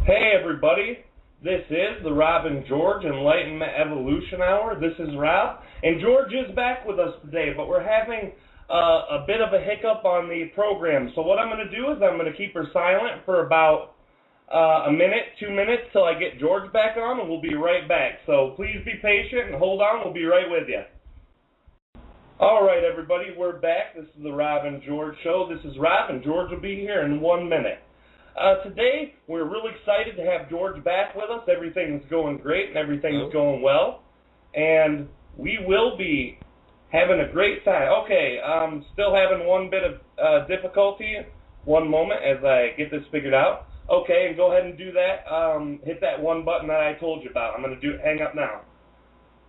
Hey everybody, this is the Rob and George Enlightenment Evolution Hour. This is Rob, and George is back with us today, but we're having a bit of a hiccup on the program. So what I'm going to do is I'm going to keep her silent for about a minute, 2 minutes, till I get George back on, and we'll be right back. So please be patient and hold on. We'll be right with you. All right, everybody, we're back. This is the Rob and George Show. This is Rob, and George will be here in 1 minute. Today, we're really excited to have George back with us. Everything's going great and everything's going well. And we will be having a great time. Okay, still having one bit of difficulty. 1 moment as I get this figured out. Okay, and go ahead and do that. Hit that one button that I told you about. I'm going to hang up now.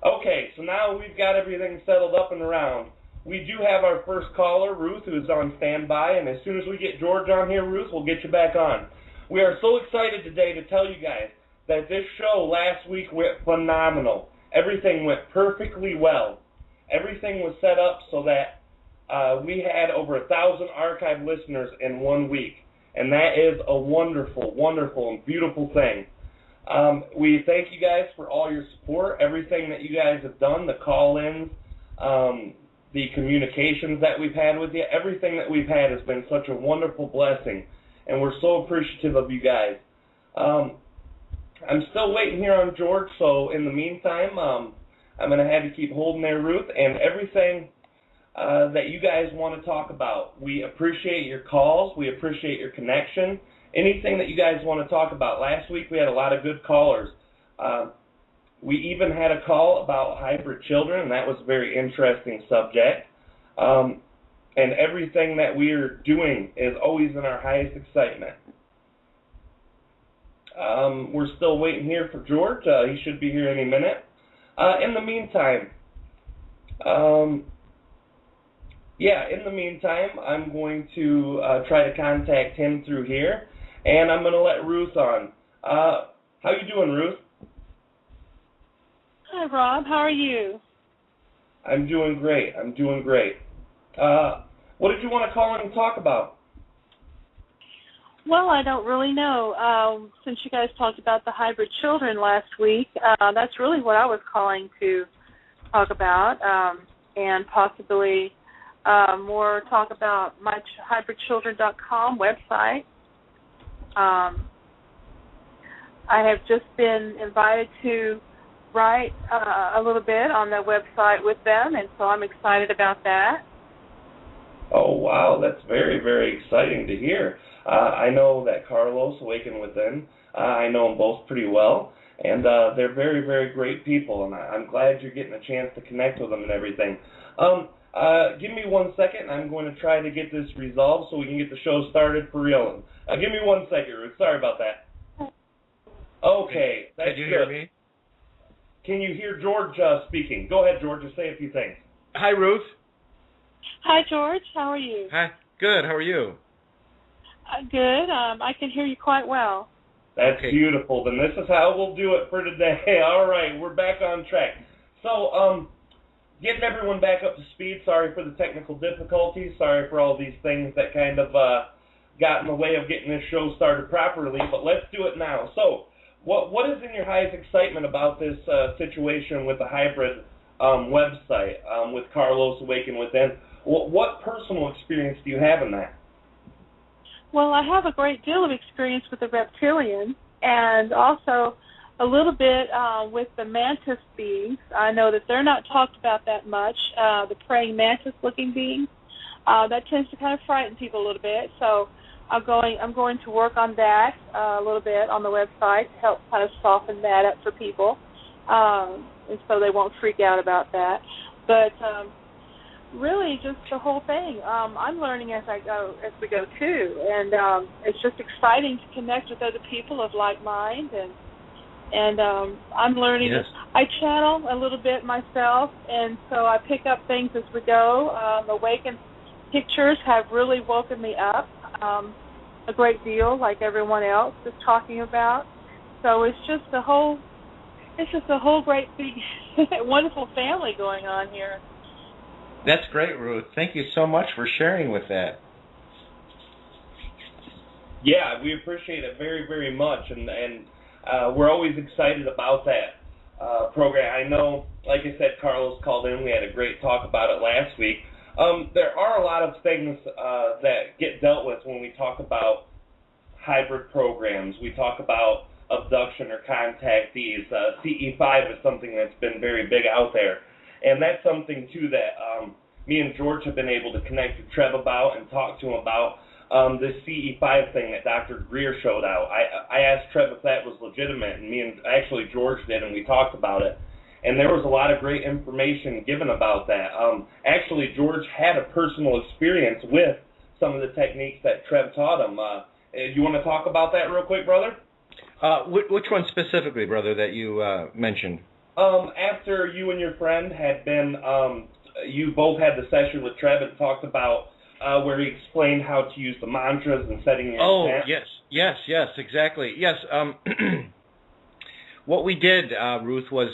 Okay, so now we've got everything settled up and around. We do have our first caller, Ruth, who is on standby, and as soon as we get George on here, Ruth, we'll get you back on. We are so excited today to tell you guys that this show last week went phenomenal. Everything went perfectly well. Everything was set up so that we had over 1,000 archive listeners in 1 week, and that is a wonderful, wonderful, and beautiful thing. We thank you guys for all your support, everything that you guys have done, the call-ins, the communications that we've had with you. Everything that we've had has been such a wonderful blessing, and we're so appreciative of you guys. I'm still waiting here on George, so in the meantime, I'm going to have you keep holding there, Ruth, and everything that you guys want to talk about. We appreciate your calls. We appreciate your connection. Anything that you guys want to talk about. Last week we had a lot of good callers. We even had a call about hybrid children, and that was a very interesting subject. And everything that we are doing is always in our highest excitement. We're still waiting here for George. He should be here any minute. In the meantime, I'm going to try to contact him through here, and I'm going to let Ruth on. How you doing, Ruth? Hi, Rob. How are you? I'm doing great. What did you want to call in and talk about? Well, I don't really know. Since you guys talked about the hybrid children last week, that's really what I was calling to talk about, and possibly more talk about my hybridchildren.com website. I have just been invited to write a little bit on the website with them, and so I'm excited about that. Oh, wow, that's very, very exciting to hear. I know that Carlos, Awaken Within, I know them both pretty well, and they're very, very great people, and I'm glad you're getting a chance to connect with them and everything. Give me 1 second. I'm going to try to get this resolved so we can get the show started for real. Give me 1 second, Ruth. Sorry about that. Okay, that's good. Can you hear me? Can you hear George speaking? Go ahead, George, just say a few things. Hi, Ruth. Hi, George. How are you? Hi. Good. How are you? Good. I can hear you quite well. That's beautiful. Then this is how we'll do it for today. All right, we're back on track. So, getting everyone back up to speed. Sorry for the technical difficulties. Sorry for all these things that kind of got in the way of getting this show started properly, but let's do it now. So, what is in your highest excitement about this situation with the hybrid website with Carlos Awaken Within? What personal experience do you have in that? Well, I have a great deal of experience with the reptilian, and also a little bit with the mantis beings. I know that they're not talked about that much, the praying mantis-looking beings. That tends to kind of frighten people a little bit, so I'm going to work on that a little bit on the website to help kind of soften that up for people, and so they won't freak out about that. But really, just the whole thing. I'm learning as we go too, and it's just exciting to connect with other people of like mind, and I'm learning. Yes. I channel a little bit myself, and so I pick up things as we go. Awakened pictures have really woken me up a great deal, like everyone else is talking about. So it's just a whole great big wonderful family going on here. That's great, Ruth. Thank you so much for sharing with that. Yeah, we appreciate it very, very much, and we're always excited about that program. I know, like I said, Carlos called in. We had a great talk about it last week. There are a lot of things that get dealt with when we talk about hybrid programs. We talk about abduction or contactees. CE5 is something that's been very big out there, and that's something, too, that me and George have been able to connect with Treb about and talk to him about. This CE5 thing that Dr. Greer showed out. I asked Treb if that was legitimate, and me and actually George did, and we talked about it. And there was a lot of great information given about that. Actually, George had a personal experience with some of the techniques that Treb taught him. You want to talk about that real quick, brother? Which one specifically, brother, that you mentioned? After you and your friend had been, you both had the session with Treb and talked about where he explained how to use the mantras and setting your intent. Yes, exactly. Yes, what we did, Ruth, was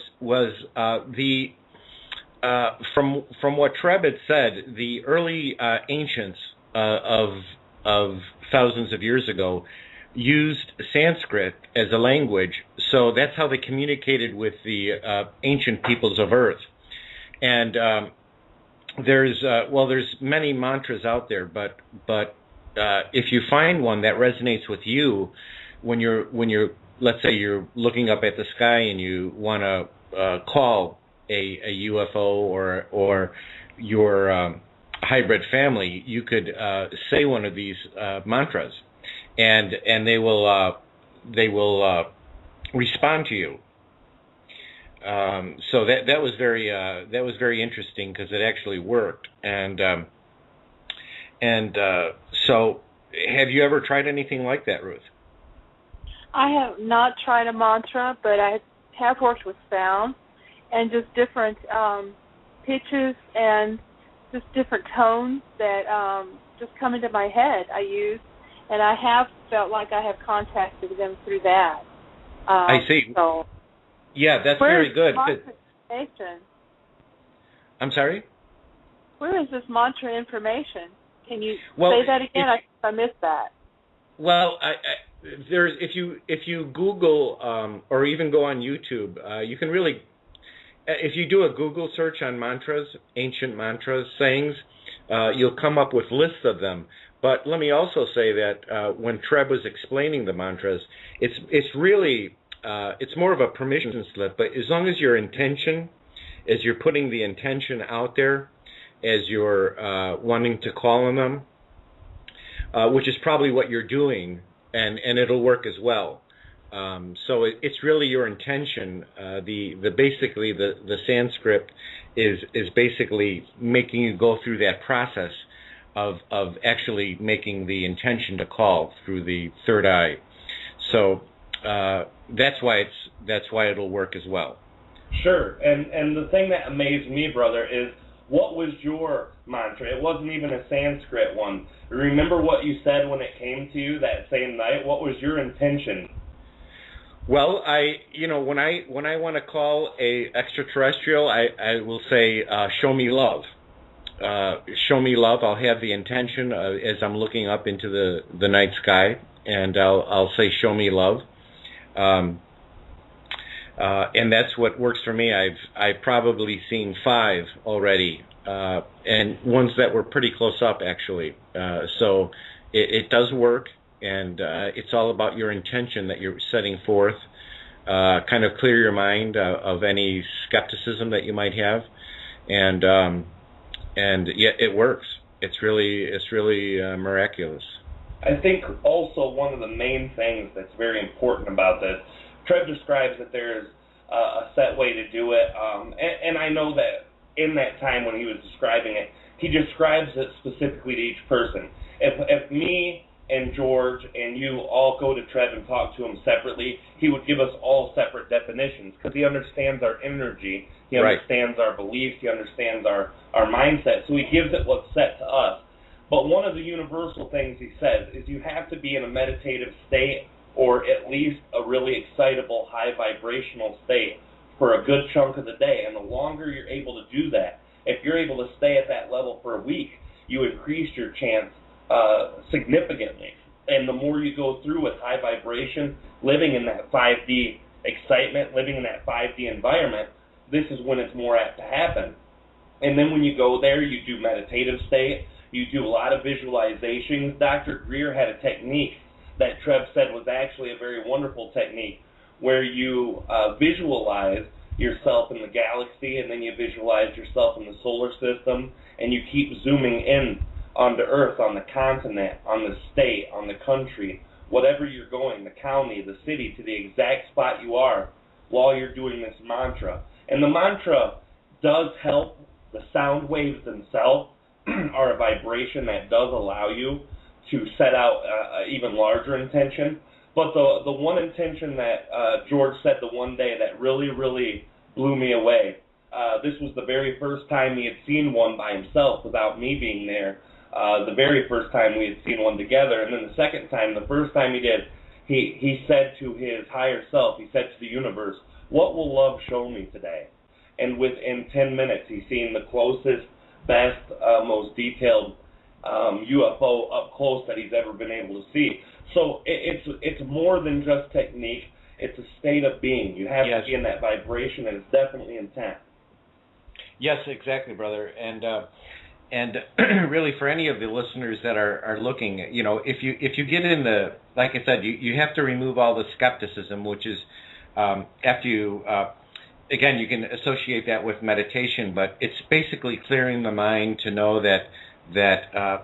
from what Treb had said, the early ancients of thousands of years ago used Sanskrit as a language, so that's how they communicated with the ancient peoples of Earth. And there's many mantras out there, but if you find one that resonates with you, when you're let's say you're looking up at the sky and you want to call a UFO or your hybrid family, you could say one of these mantras, and they will respond to you. So that was very interesting because it actually worked. And so, have you ever tried anything like that, Ruth? I have not tried a mantra, but I have worked with sound and just different pitches and just different tones that just come into my head. I use, and I have felt like I have contacted them through that. I see. So. Yeah, that's very good. I'm sorry? Where is this mantra information? Can you say that again? I missed that. Well, there's if you Google or even go on YouTube, you can really, if you do a Google search on mantras, ancient mantras, sayings, you'll come up with lists of them. But let me also say that when Treb was explaining the mantras, it's really it's more of a permission slip, but as long as your intention, as you're putting the intention out there, as you're wanting to call on them, which is probably what you're doing, and it'll work as well. So it's really your intention. Basically the Sanskrit is basically making you go through that process of actually making the intention to call through the third eye. So that's why it'll work as well. Sure, and the thing that amazed me, brother, is what was your mantra? It wasn't even a Sanskrit one. Remember what you said when it came to you that same night? What was your intention? Well, when I want to call a extraterrestrial, I will say, show me love. Show me love. I'll have the intention as I'm looking up into the night sky, and I'll say, show me love. And that's what works for me. I've probably seen 5 already, and ones that were pretty close up actually. So it does work, and it's all about your intention that you're setting forth. Kind of clear your mind of any skepticism that you might have, and yet it works. It's really miraculous. I think also one of the main things that's very important about this, Treb describes that there's a set way to do it, and I know that in that time when he was describing it, he describes it specifically to each person. If me and George and you all go to Treb and talk to him separately, he would give us all separate definitions because he understands our energy, he understands our beliefs, he understands our mindset, so he gives it what's set to us. But one of the universal things he says is you have to be in a meditative state or at least a really excitable, high vibrational state for a good chunk of the day. And the longer you're able to do that, if you're able to stay at that level for a week, you increase your chance significantly And the more you go through with high vibration, living in that 5D excitement, living in that 5D environment, this is when it's more apt to happen. And then when you go there, you do meditative state, you do a lot of visualizations. Dr. Greer had a technique that Treb said was actually a very wonderful technique, where you visualize yourself in the galaxy, and then you visualize yourself in the solar system, and you keep zooming in onto Earth, on the continent, on the state, on the country, whatever you're going, the county, the city, to the exact spot you are while you're doing this mantra. And the mantra does help. The sound waves themselves are a vibration that does allow you to set out even larger intention. But the one intention that George said the one day that really, really blew me away, this was the very first time he had seen one by himself without me being there. The very first time we had seen one together, and then the second time, the first time he did, he said to his higher self, he said to the universe, "What will love show me today?" And within 10 minutes, he's seen the closest, best, most detailed UFO up close that he's ever been able to see. So it's more than just technique. It's a state of being. You have to be in that vibration, and it's definitely intent. Yes, exactly, brother. And really, for any of the listeners that are looking, if you get in the, like I said, you have to remove all the skepticism, which is after you. Again, you can associate that with meditation, but it's basically clearing the mind to know that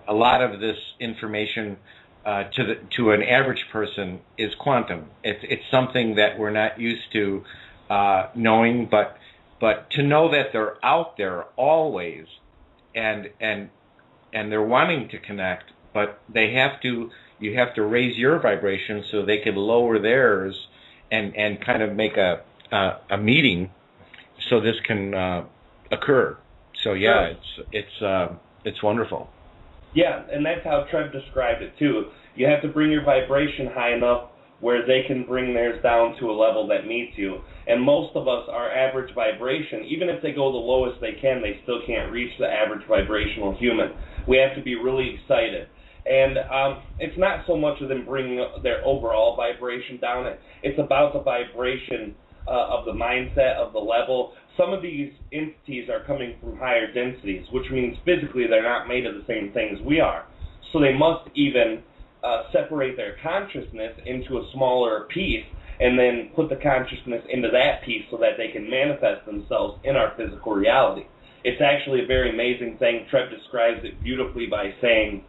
a lot of this information to an average person is quantum. It's something that we're not used to knowing, but to know that they're out there always, and they're wanting to connect, but you have to raise your vibration so they can lower theirs and kind of make a meeting so this can occur. So yeah, it's wonderful. Yeah, and that's how Treb described it too. You have to bring your vibration high enough where they can bring theirs down to a level that meets you. And most of us, our average vibration, even if they go the lowest they can, they still can't reach the average vibrational human. We have to be really excited. And it's not so much of them bringing their overall vibration down. It's about the vibration of the mindset, of the level. Some of these entities are coming from higher densities, which means physically they're not made of the same things we are. So they must even separate their consciousness into a smaller piece and then put the consciousness into that piece so that they can manifest themselves in our physical reality. It's actually a very amazing thing. Treb describes it beautifully by saying,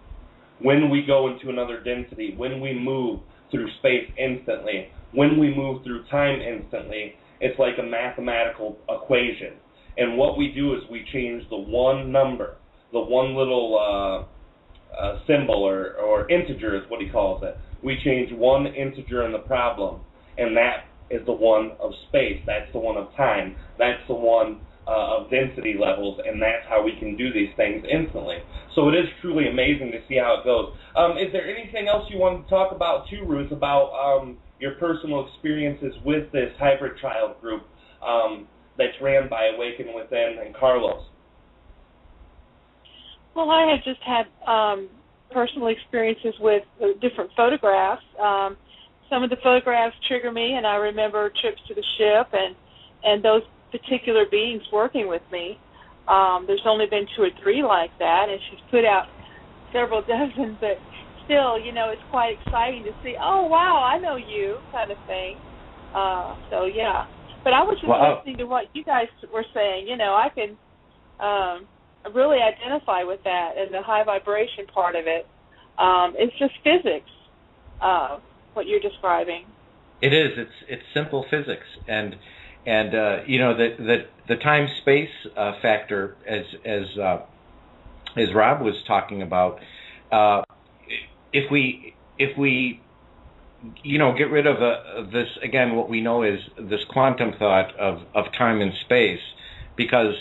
when we go into another density, when we move through space instantly, when we move through time instantly, it's like a mathematical equation. And what we do is we change the one number, the one little symbol or integer is what he calls it. We change one integer in the problem, and that is the one of space. That's the one of time. That's the one of density levels, and that's how we can do these things instantly. So it is truly amazing to see how it goes. Is there anything else you want to talk about too, Ruth, about your personal experiences with this hybrid child group that's ran by Awaken Within and Carlos? Well, I have just had personal experiences with different photographs. Some of the photographs trigger me, and I remember trips to the ship and those particular beings working with me. There's only been 2 or 3 like that, and she's put out several dozen, but still, it's quite exciting to see, oh, wow, I know you, kind of thing. So, yeah. But I was just listening to what you guys were saying. I can really identify with that and the high vibration part of it. It's just physics, what you're describing. It is. It's simple physics, and the time space factor, as Rob was talking about. If we get rid of this, again, what we know is this quantum thought of time and space, because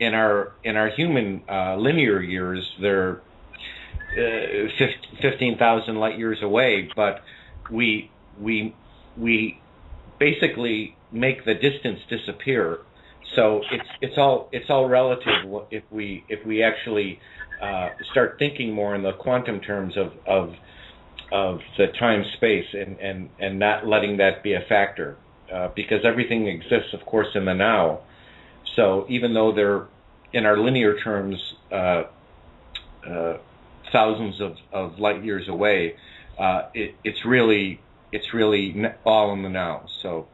in our human linear years, they're 15,000 light years away, but we basically make the distance disappear. So it's all relative. If we actually start thinking more in the quantum terms of the time-space and not letting that be a factor, because everything exists, of course, in the now. So even though they're, in our linear terms, thousands of light years away, it's really all in the now. So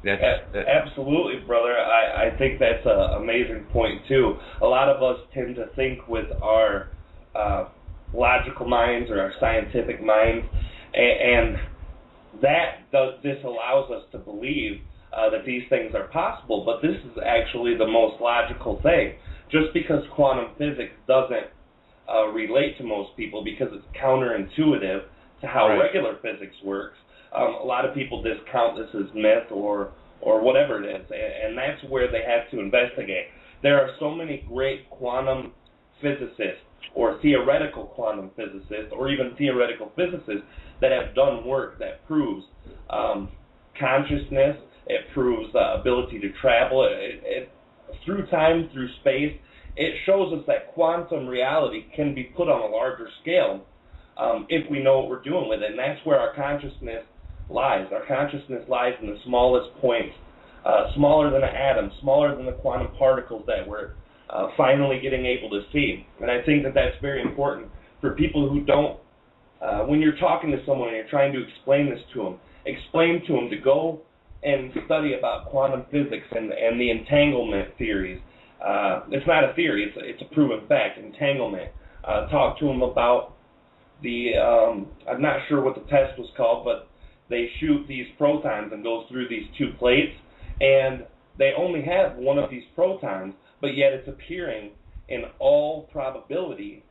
that's absolutely, brother. I think that's an amazing point too. A lot of us tend to think with our logical minds or our scientific minds, and this allows us to believe that these things are possible. But this is actually the most logical thing. Just because quantum physics doesn't relate to most people because it's counterintuitive to how regular physics works, a lot of people discount this as myth or whatever it is, and that's where they have to investigate. There are so many great quantum physicists or theoretical quantum physicists or even theoretical physicists that have done work that proves consciousness, it proves ability to travel it through time, through space. It shows us that quantum reality can be put on a larger scale if we know what we're doing with it, and that's where our consciousness lies. Our consciousness lies in the smallest points, smaller than an atom, smaller than the quantum particles that we're finally getting able to see. And I think that that's very important for people who don't, when you're talking to someone and you're trying to explain this to them, explain to them to go and study about quantum physics and the entanglement theories. It's not a theory, it's a proven fact, entanglement. Talk to them about the, I'm not sure what the test was called, but they shoot these protons and go through these two plates, and they only have one of these protons, but yet it's appearing in all probability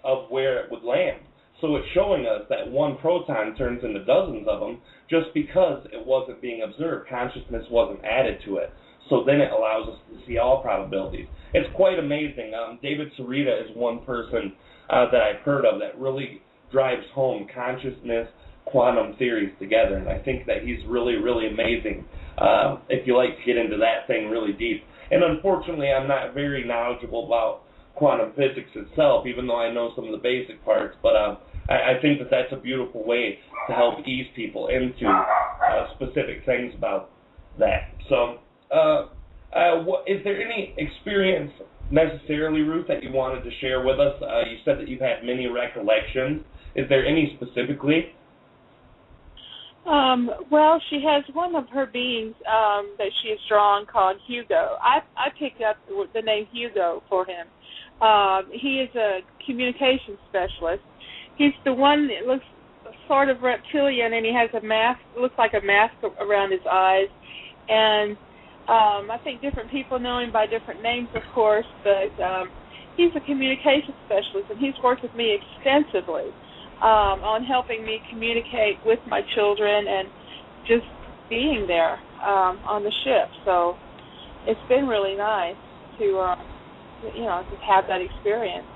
of where it would land. So it's showing us that one proton turns into dozens of them just because it wasn't being observed. Consciousness wasn't added to it. So then it allows us to see all probabilities. It's quite amazing. David Sarita is one person that I've heard of that really drives home consciousness, quantum theories together, and I think that he's really, really amazing if you like to get into that thing really deep. And unfortunately, I'm not very knowledgeable about quantum physics itself, even though I know some of the basic parts, but I think that that's a beautiful way to help ease people into specific things about that. So, is there any experience necessarily, Ruth, that you wanted to share with us? You said that you've had many recollections. Is there any specifically? Well, she has one of her beings that she has drawn called Hugo. I picked up the name Hugo for him. He is a communications specialist. He's the one that looks sort of reptilian, and he has a mask, looks like a mask around his eyes. And I think different people know him by different names, of course, but he's a communications specialist, and he's worked with me extensively on helping me communicate with my children and just being there on the ship. So it's been really nice to, to have that experience.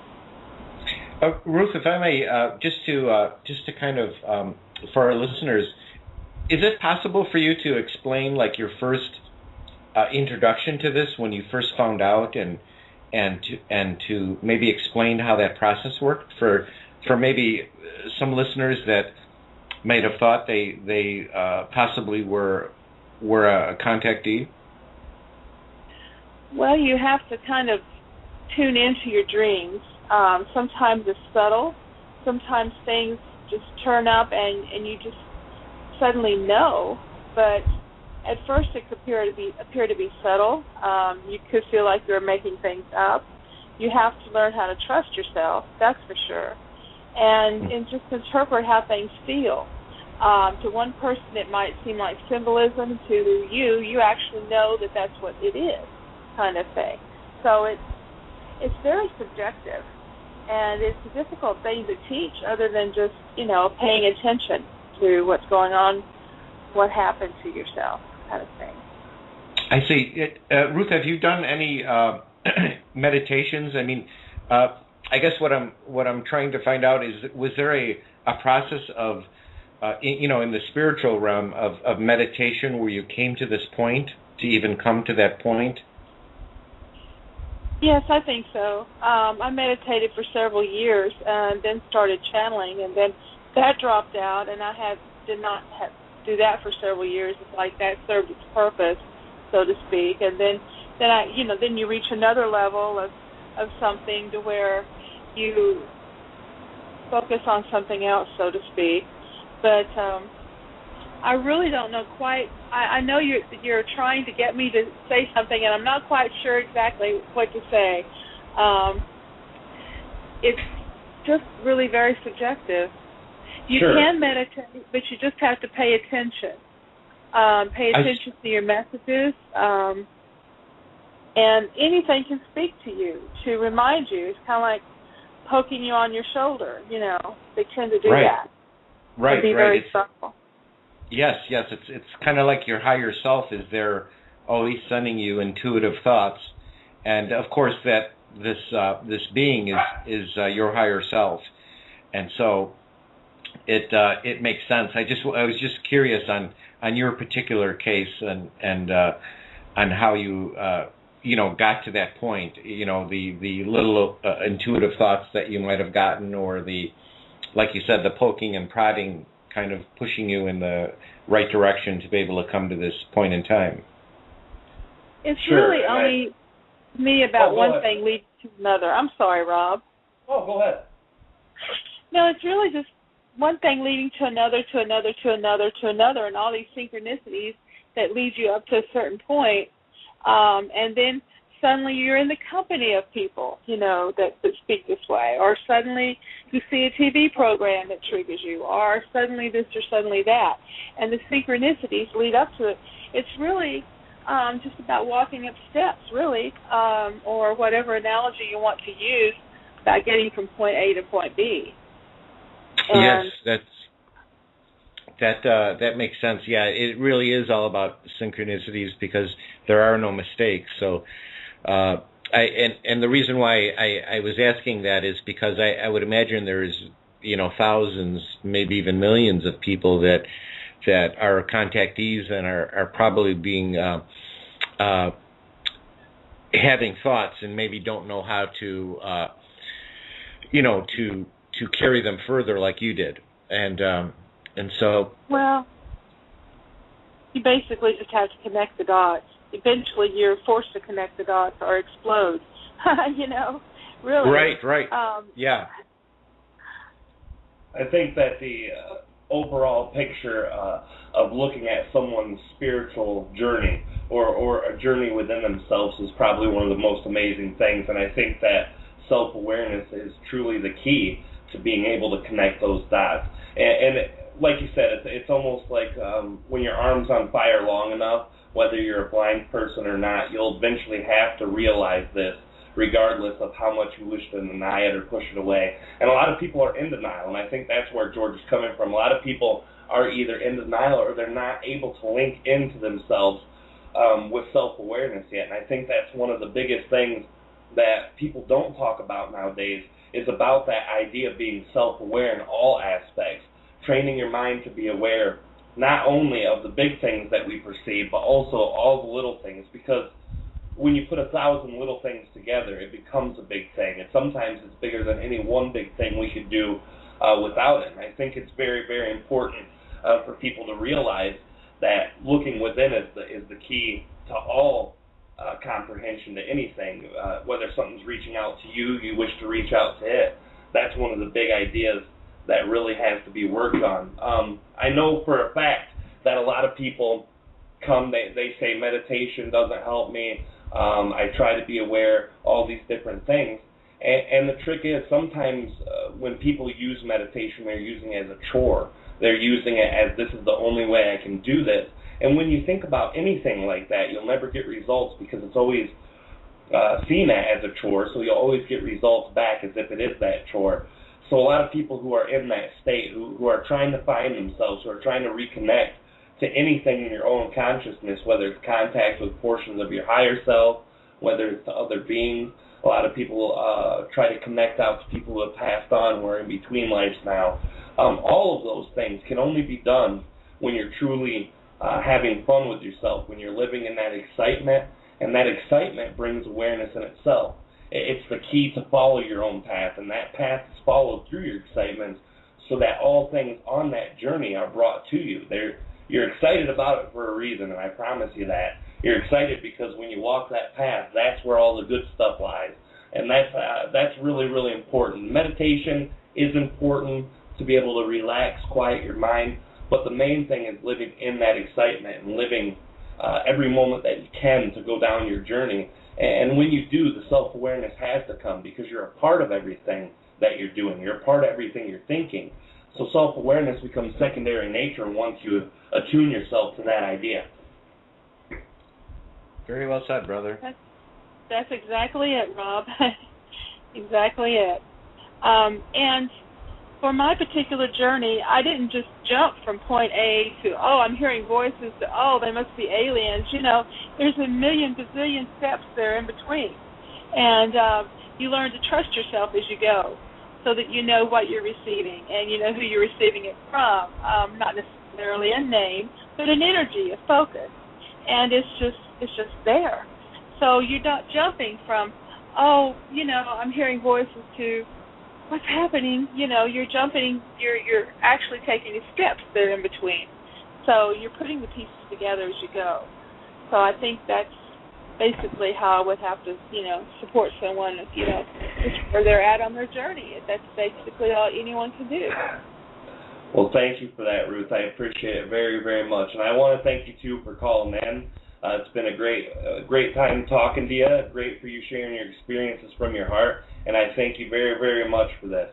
Ruth, if I may, just to kind of, for our listeners, is it possible for you to explain like your first introduction to this when you first found out, and to maybe explain how that process worked for maybe some listeners that might have thought they possibly were a contactee? Well, you have to kind of tune into your dreams. Sometimes it's subtle. Sometimes things just turn up and you just suddenly know. But at first it could appear to be subtle. You could feel like you're making things up. You have to learn how to trust yourself, that's for sure. And just interpret how things feel. To one person it might seem like symbolism. To you actually know that that's what it is, kind of thing. So it's very subjective, and it's a difficult thing to teach other than just, paying attention to what's going on, what happened to yourself, kind of thing. I see. Ruth, have you done any meditations? I mean, I guess what I'm trying to find out is, was there a process of, in the spiritual realm of meditation where you came to this point, to even come to that point? Yes, I think so. I meditated for several years and then started channeling and then that dropped out, and I did not do that for several years. It's like that served its purpose, so to speak. And then you reach another level of something to where you focus on something else, so to speak. But I really don't know quite. I know you're trying to get me to say something, and I'm not quite sure exactly what to say. It's just really very subjective. You can meditate, but you just have to pay attention. Pay attention to your messages, and anything can speak to you to remind you. It's kind of like poking you on your shoulder. They tend to do that. Right, be very subtle. Yes, it's kind of like your higher self is there, always sending you intuitive thoughts, and of course that this being is your higher self, and so it makes sense. I was just curious on your particular case and on how you got to that point. The little intuitive thoughts that you might have gotten, or like you said, the poking and prodding, kind of pushing you in the right direction to be able to come to this point in time. It's really only me about one thing leads to another. I'm sorry, Rob. Oh, go ahead. No, it's really just one thing leading to another, to another, to another, to another, and all these synchronicities that lead you up to a certain point. And then suddenly you're in the company of people, that speak this way, or suddenly you see a TV program that triggers you, or suddenly this or suddenly that. And the synchronicities lead up to it. It's really just about walking up steps, really, or whatever analogy you want to use about getting from point A to point B. And yes, that makes sense. Yeah, it really is all about synchronicities because there are no mistakes. So, and the reason why I was asking that is because I would imagine there's thousands, maybe even millions of people that are contactees and are probably being having thoughts and maybe don't know how to to carry them further like you did, and so. Well, you basically just have to connect the dots. Eventually, you're forced to connect the dots or explode. Really. Right. Yeah. I think that the overall picture of looking at someone's spiritual journey or a journey within themselves is probably one of the most amazing things, and I think that self-awareness is truly the key to being able to connect those dots. And like you said, it's almost like when your arm's on fire long enough, whether you're a blind person or not, you'll eventually have to realize this, regardless of how much you wish to deny it or push it away. And a lot of people are in denial, and I think that's where George is coming from. A lot of people are either in denial or they're not able to link into themselves with self-awareness yet. And I think that's one of the biggest things that people don't talk about nowadays is about that idea of being self-aware in all aspects, training your mind to be aware not only of the big things that we perceive, but also all the little things, because when you put 1,000 little things together, it becomes a big thing, and sometimes it's bigger than any one big thing we could do without it. And I think it's very, very important for people to realize that looking within is the key to all comprehension to anything, whether something's reaching out to you, you wish to reach out to it. That's one of the big ideas that really has to be worked on. I know for a fact that a lot of people come, they say meditation doesn't help me, I try to be aware, all these different things. And the trick is sometimes when people use meditation, they're using it as a chore. They're using it as this is the only way I can do this. And when you think about anything like that, you'll never get results because it's always seen as a chore, so you'll always get results back as if it is that chore. So a lot of people who are in that state, who are trying to find themselves, who are trying to reconnect to anything in your own consciousness, whether it's contact with portions of your higher self, whether it's to other beings. A lot of people try to connect out to people who have passed on, who are in between lives now. All of those things can only be done when you're truly having fun with yourself, when you're living in that excitement, and that excitement brings awareness in itself. It's the key to follow your own path, and that path is followed through your excitement so that all things on that journey are brought to you. You're excited about it for a reason, and I promise you that. You're excited because when you walk that path, that's where all the good stuff lies. And that's really, really important. Meditation is important to be able to relax, quiet your mind, but the main thing is living in that excitement and living every moment that you can to go down your journey. And when you do, the self-awareness has to come because you're a part of everything that you're doing. You're a part of everything you're thinking. So self-awareness becomes secondary nature once you attune yourself to that idea. Very well said, brother. That's exactly it, Rob. Exactly it. And for my particular journey, I didn't just jump from point A to, oh, I'm hearing voices, to, oh, they must be aliens. You know, there's a million bazillion steps there in between. And you learn to trust yourself as you go so that you know what you're receiving and you know who you're receiving it from, not necessarily a name, but an energy, a focus. And it's just there. So you're not jumping from, oh, you know, I'm hearing voices to what's happening. You know, you're jumping, you're actually taking the steps there in between. So you're putting the pieces together as you go. So I think that's basically how I would have to, you know, support someone, you know, where they're at on their journey. That's basically all anyone can do. Well, thank you for that, Ruth. I appreciate it very, very much. And I want to thank you, too, for calling in. It's been a great time talking to you. Great for you sharing your experiences from your heart. And I thank you very, very much for this.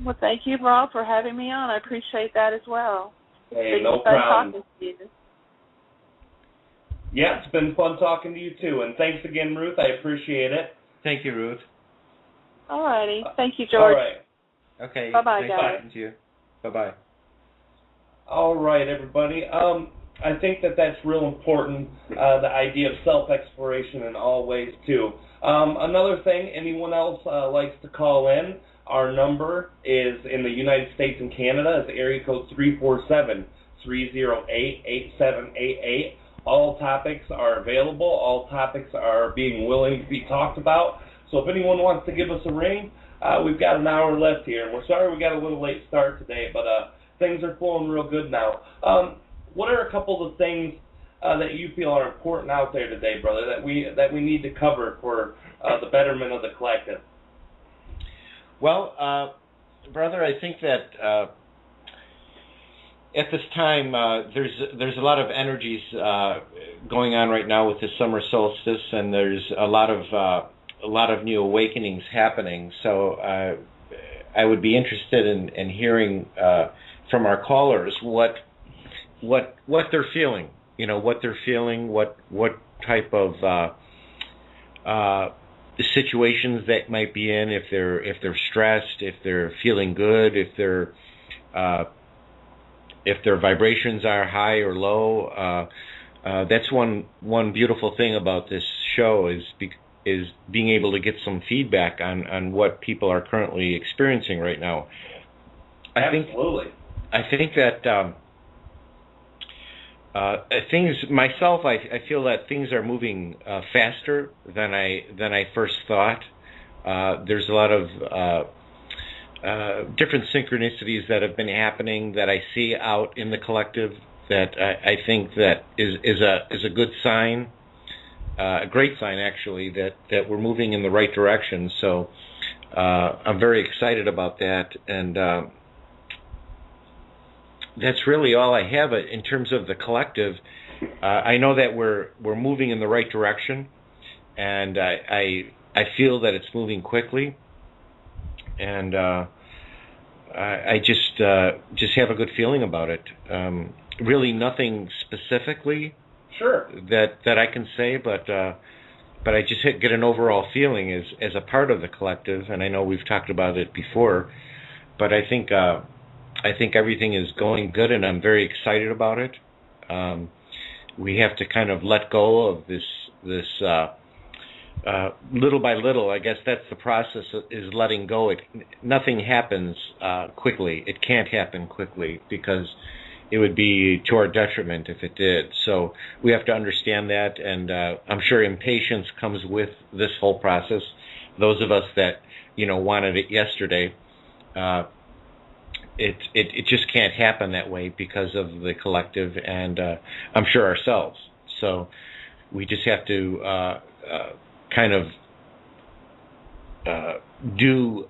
Well, thank you, Rob, for having me on. I appreciate that as well. Hey, no problem. Talking to you. Yeah, it's been fun talking to you, too. And thanks again, Ruth. I appreciate it. Thank you, Ruth. All righty. Thank you, George. All right. Okay. Bye-bye, nice guys. talking to you. Bye-bye. All right, everybody. I think that's real important, the idea of self-exploration in all ways, too. Another thing, anyone else likes to call in, our number is in the United States and Canada. It's area code 347-308-8788. All topics are available. All topics are being willing to be talked about. So if anyone wants to give us a ring, we've got an hour left here. And we're sorry we got a little late start today, but things are flowing real good now. What are a couple of things that you feel are important out there today, brother, that we need to cover for the betterment of the collective? Well, brother, I think that at this time there's a lot of energies going on right now with the summer solstice, and there's a lot of new awakenings happening. So I would be interested in hearing from our callers what they're feeling, you know, what they're feeling, what type of the situations that might be in, if they're stressed, if they're feeling good, if their vibrations are high or low. That's one beautiful thing about this show is being able to get some feedback on what people are currently experiencing right now. Absolutely. I think that things myself, I feel that things are moving faster than I first thought. There's a lot of different synchronicities that have been happening that I see out in the collective that I think that is a good sign, a great sign actually, that we're moving in the right direction. So I'm very excited about that, and that's really all I have in terms of the collective. I know that we're moving in the right direction, and I feel that it's moving quickly, and I just have a good feeling about it. Really, nothing specifically that I can say, but I just get an overall feeling as a part of the collective, and I know we've talked about it before, but I think everything is going good, and I'm very excited about it. We have to kind of let go of this little by little. I guess that's the process, is letting go. Nothing happens quickly. It can't happen quickly because it would be to our detriment if it did. So we have to understand that, and I'm sure impatience comes with this whole process. Those of us that wanted it yesterday, it just can't happen that way because of the collective and I'm sure ourselves. So we just have to kind of do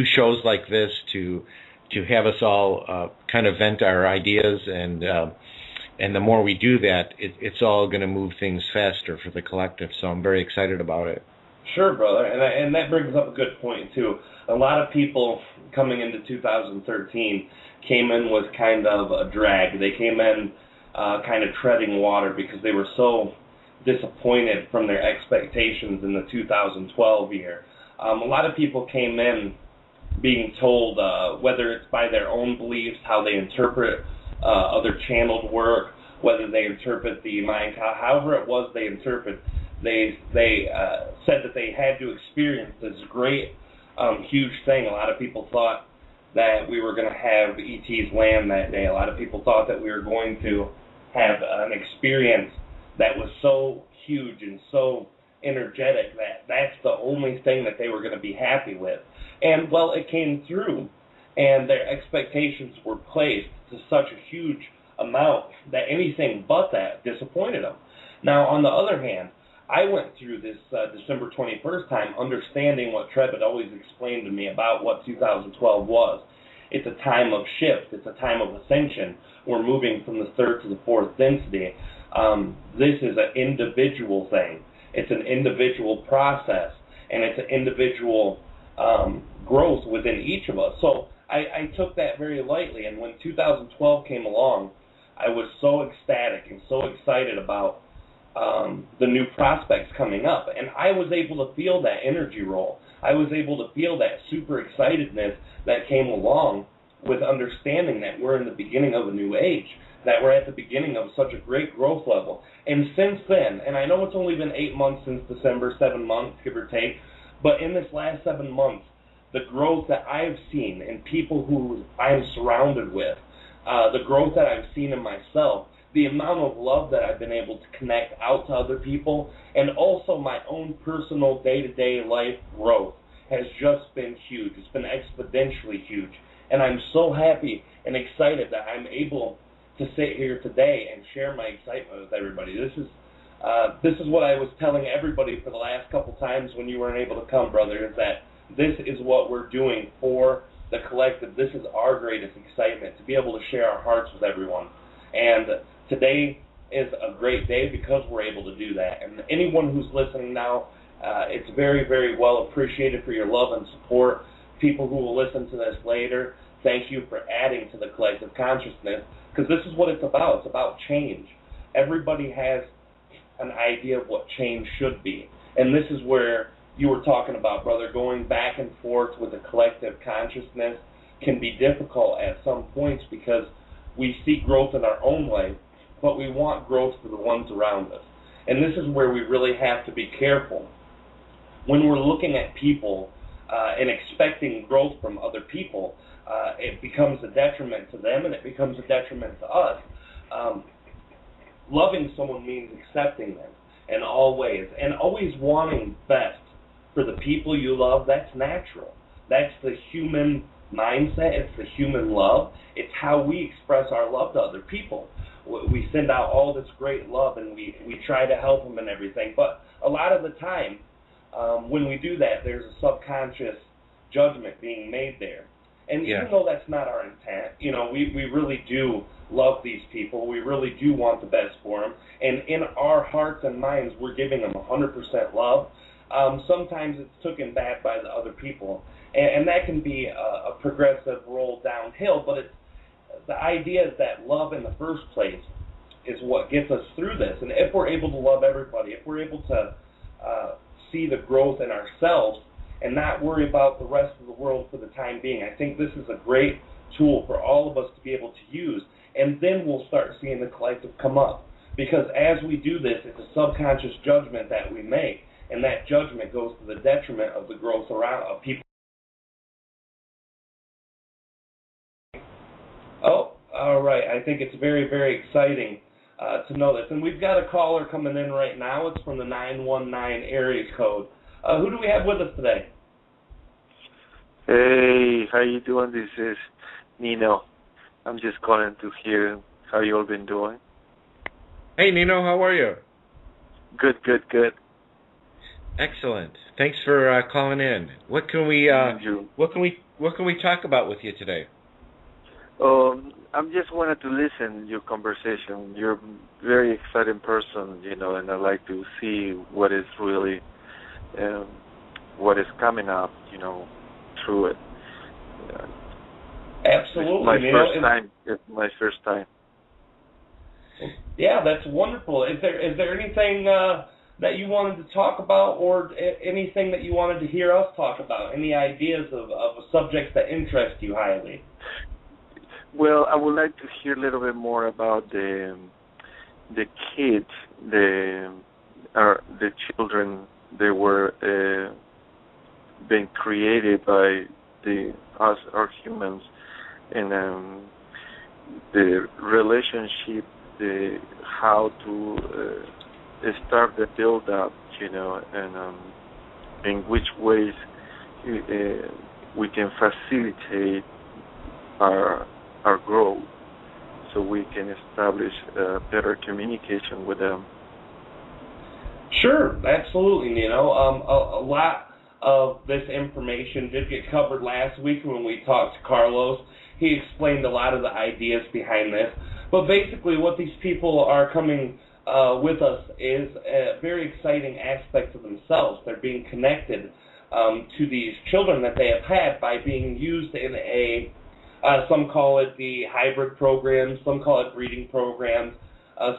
shows like this to have us all kind of vent our ideas, and the more we do that, it's all going to move things faster for the collective. So I'm very excited about it. Sure, brother, and that brings up a good point too. A lot of people coming into 2013 came in with kind of a drag. They came in kind of treading water because they were so disappointed from their expectations in the 2012 year. A lot of people came in being told, whether it's by their own beliefs, how they interpret other channeled work, whether they interpret the mind, however it was they interpret, they said that they had to experience this great, huge thing. A lot of people thought that we were going to have E.T.'s land that day. A lot of people thought that we were going to have an experience that was so huge and so energetic that that's the only thing that they were going to be happy with. And, well, it came through, and their expectations were placed to such a huge amount that anything but that disappointed them. Now, on the other hand, I went through this December 21st time understanding what Treb had always explained to me about what 2012 was. It's a time of shift. It's a time of ascension. We're moving from the third to the fourth density. This is an individual thing. It's an individual process, and it's an individual growth within each of us. So I took that very lightly, and when 2012 came along, I was so ecstatic and so excited about the new prospects coming up, and I was able to feel that energy roll. I was able to feel that super excitedness that came along with understanding that we're in the beginning of a new age, that we're at the beginning of such a great growth level. And since then, and I know it's only been 8 months since December, 7 months, give or take, but in this last 7 months, the growth that I've seen in people who I'm surrounded with, the growth that I've seen in myself, the amount of love that I've been able to connect out to other people, and also my own personal day-to-day life growth has just been huge. It's been exponentially huge. And I'm so happy and excited that I'm able to sit here today and share my excitement with everybody. This is what I was telling everybody for the last couple times when you weren't able to come, brother, is that this is what we're doing for the collective. This is our greatest excitement, to be able to share our hearts with everyone. And today is a great day because we're able to do that. And anyone who's listening now, it's very, very well appreciated for your love and support. People who will listen to this later, thank you for adding to the collective consciousness, because this is what it's about. It's about change. Everybody has an idea of what change should be. And this is where you were talking about, brother, going back and forth with the collective consciousness can be difficult at some points because we seek growth in our own life, but we want growth for the ones around us. And this is where we really have to be careful. When we're looking at people and expecting growth from other people, it becomes a detriment to them and it becomes a detriment to us. Loving someone means accepting them in all ways and always wanting best for the people you love. That's natural. That's the human mindset. It's the human love. It's how we express our love to other people. We send out all this great love and we try to help them and everything. But a lot of the time, when we do that, there's a subconscious judgment being made there. And even though that's not our intent, we really do love these people. We really do want the best for them. And in our hearts and minds, we're giving them 100% love. Sometimes it's taken bad by the other people. And that can be a progressive roll downhill. But the idea is that love in the first place is what gets us through this. And if we're able to love everybody, if we're able to see the growth in ourselves and not worry about the rest of the world for the time being, I think this is a great tool for all of us to be able to use. And then we'll start seeing the collective come up. Because as we do this, it's a subconscious judgment that we make. And that judgment goes to the detriment of the growth of people. Oh, all right. I think it's very, very exciting to know this. And we've got a caller coming in right now. It's from the 919 area code. Who do we have with us today? Hey, how you doing? This is Nino. I'm just calling to hear how you all been doing. Hey, Nino, how are you? Good. Excellent. Thanks for calling in. What can we talk about with you today? I just wanted to listen to your conversation. You're a very exciting person, and I like to see what is really, what is coming up, through it. Absolutely. It's my first time. Yeah, that's wonderful. Is there anything that you wanted to talk about, or anything that you wanted to hear us talk about? Any ideas of subjects that interest you highly? Well, I would like to hear a little bit more about the kids, the children. They were being created by us, our humans, and the relationship, how to start the build-up, and in which ways we can facilitate our growth, so we can establish better communication with them. Sure, absolutely, Nino. A lot of this information did get covered last week when we talked to Carlos. He explained a lot of the ideas behind this. But basically what these people are coming with us is a very exciting aspect of themselves. They're being connected to these children that they have had by being used in some call it the hybrid program, some call it breeding programs.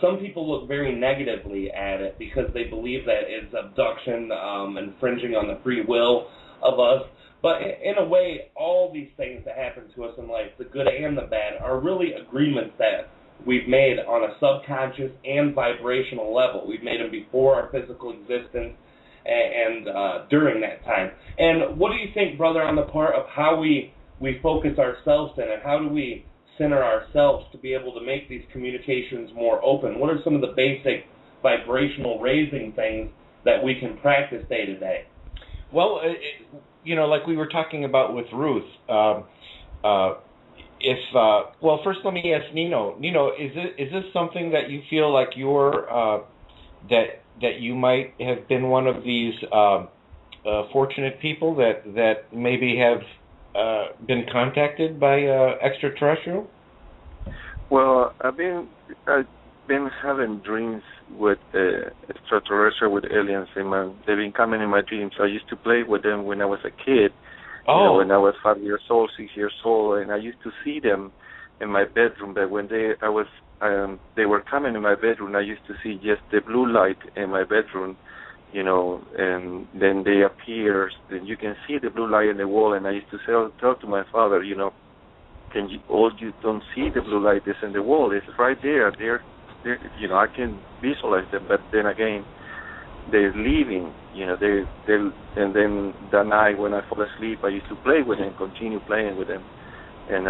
Some people look very negatively at it because they believe that it's abduction, infringing on the free will of us. But in a way, all these things that happen to us in life, the good and the bad, are really agreements that we've made on a subconscious and vibrational level. We've made them before our physical existence and during that time. And what do you think, brother, on the part of how we focus ourselves in it? How do we center ourselves to be able to make these communications more open? What are some of the basic vibrational raising things that we can practice day to day? Well, like we were talking about with Ruth, first let me ask Nino. Nino, is this something that you feel like you're that you might have been one of these fortunate people that maybe have been contacted by extraterrestrial? Well, I've been having dreams with extraterrestrial, with aliens. They've been coming in my dreams. I used to play with them when I was a kid. Oh. When I was 5 years old, 6 years old, and I used to see them in my bedroom. But when they were coming in my bedroom, I used to see just the blue light in my bedroom. And then they appear, then you can see the blue light in the wall, and I used to tell to my father, you don't see the blue light that's in the wall, it's right there, I can visualize them, but then again, they're leaving, and then that night when I fall asleep, I used to play with them, continue playing with them, and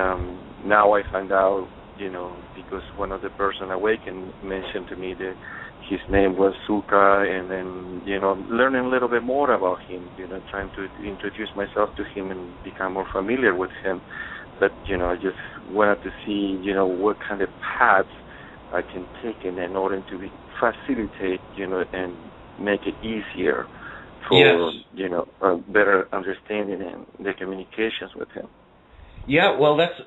now I find out, because one of the person awakened mentioned to me that his name was Suka, and then, learning a little bit more about him, trying to introduce myself to him and become more familiar with him. But, I just wanted to see, what kind of paths I can take in order to facilitate, and make it easier for, a better understanding and the communications with him. Yeah, well, that's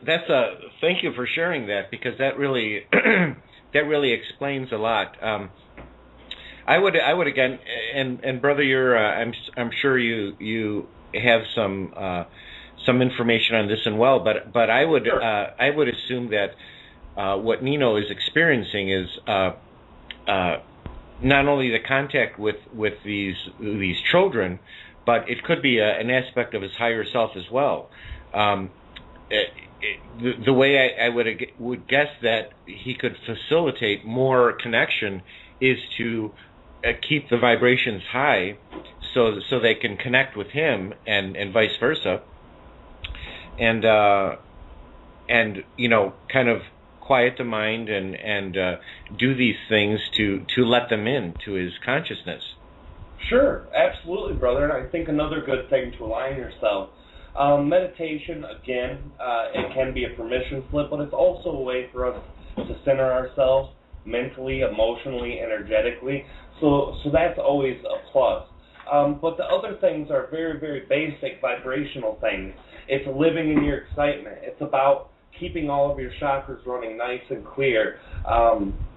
thank you for sharing that, because that really that really explains a lot. I would again, and brother, you're I'm sure you have some information on this as well, but I would Sure. I would assume that what Nino is experiencing is not only the contact with these children, but it could be an aspect of his higher self as well. The way I would guess that he could facilitate more connection is to keep the vibrations high, so they can connect with him, and vice versa, and kind of quiet the mind and do these things to let them in to his consciousness. Sure, absolutely, brother. And I think another good thing to align yourself Meditation, again, it can be a permission slip, but it's also a way for us to center ourselves mentally, emotionally, energetically. So that's always a plus. But the other things are very, very basic vibrational things. It's living in your excitement. It's about keeping all of your chakras running nice and clear.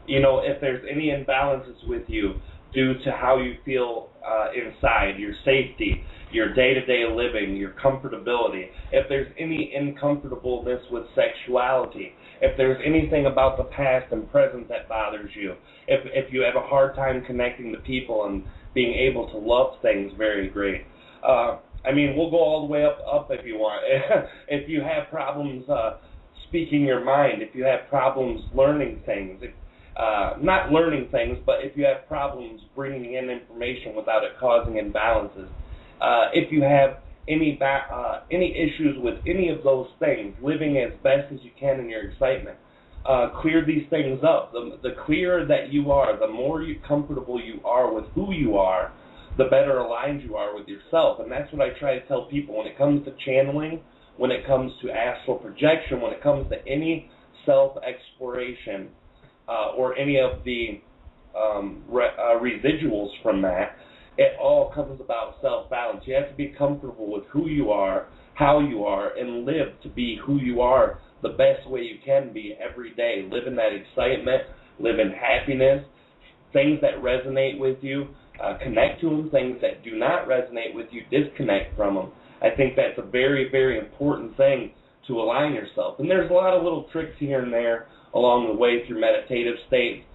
If there's any imbalances with you due to how you feel inside, your safety, your day-to-day living, your comfortability, if there's any uncomfortableness with sexuality, if there's anything about the past and present that bothers you, if you have a hard time connecting to people and being able to love things very great. We'll go all the way up if you want. If you have problems speaking your mind, if you have problems learning things, not learning things, but if you have problems bringing in information without it causing imbalances, if you have any issues with any of those things, living as best as you can in your excitement, clear these things up. The clearer that you are, the more comfortable you are with who you are, the better aligned you are with yourself. And that's what I try to tell people when it comes to channeling, when it comes to astral projection, when it comes to any self-exploration, or any of the residuals from that. It all comes about self-balance. You have to be comfortable with who you are, how you are, and live to be who you are the best way you can be every day. Live in that excitement, live in happiness, things that resonate with you, connect to them. Things that do not resonate with you, disconnect from them. I think that's a very, very important thing to align yourself. And there's a lot of little tricks here and there along the way through meditative states.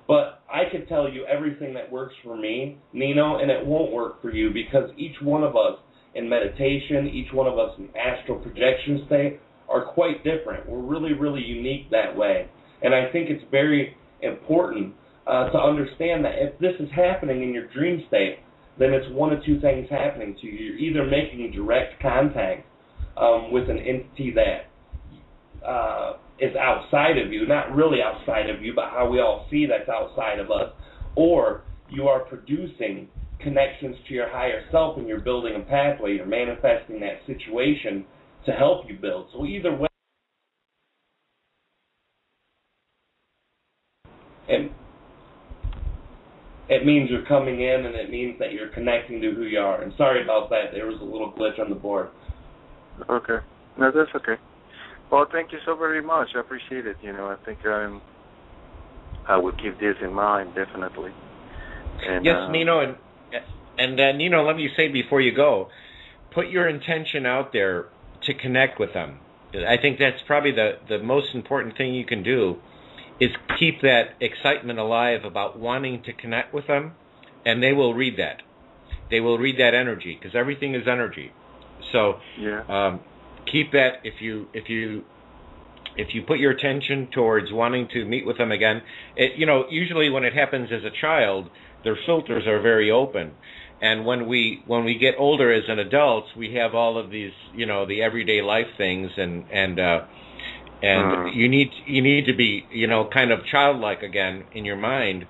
But I could tell you everything that works for me, Nino, and it won't work for you because each one of us in meditation, each one of us in astral projection state are quite different. We're really, really unique that way. And I think it's very important to understand that if this is happening in your dream state, then it's one of two things happening to you. You're either making direct contact with an entity that is outside of you, not really outside of you, but how we all see that's outside of us, or you are producing connections to your higher self and you're building a pathway, you're manifesting that situation to help you build. So either way, it means you're coming in and it means that you're connecting to who you are. And sorry about that, there was a little glitch on the board. Okay. No, that's okay. Well, thank you so very much. I appreciate it. I think I will keep this in mind, definitely. And, yes, Nino, and Nino, let me say before you go, put your intention out there to connect with them. I think that's probably the most important thing you can do is keep that excitement alive about wanting to connect with them, and they will read that. They will read that energy because everything is energy. So yeah. Keep that. If you put your attention towards wanting to meet with them again, usually when it happens as a child, their filters are very open, and when we get older as an adults, we have all of these, the everyday life things, and you need to be, kind of childlike again in your mind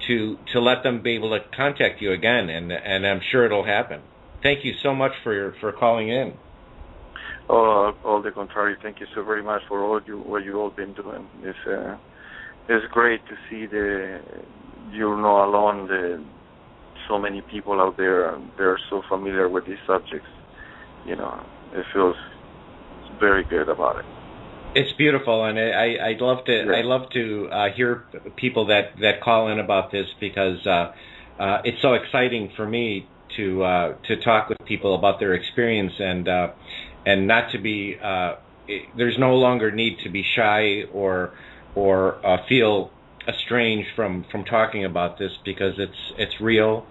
to let them be able to contact you again, and I'm sure it'll happen. Thank you so much for calling in. All the contrary. Thank you so very much for what you all been doing. It's great to see you're not alone. So many people out there, they're so familiar with these subjects. It feels very good about it. It's beautiful, and I'd love to. Yeah. I love to hear people that call in about this because it's so exciting for me to talk with people about their experience and not to be. There's no longer need to be shy or feel estranged from talking about this because it's real,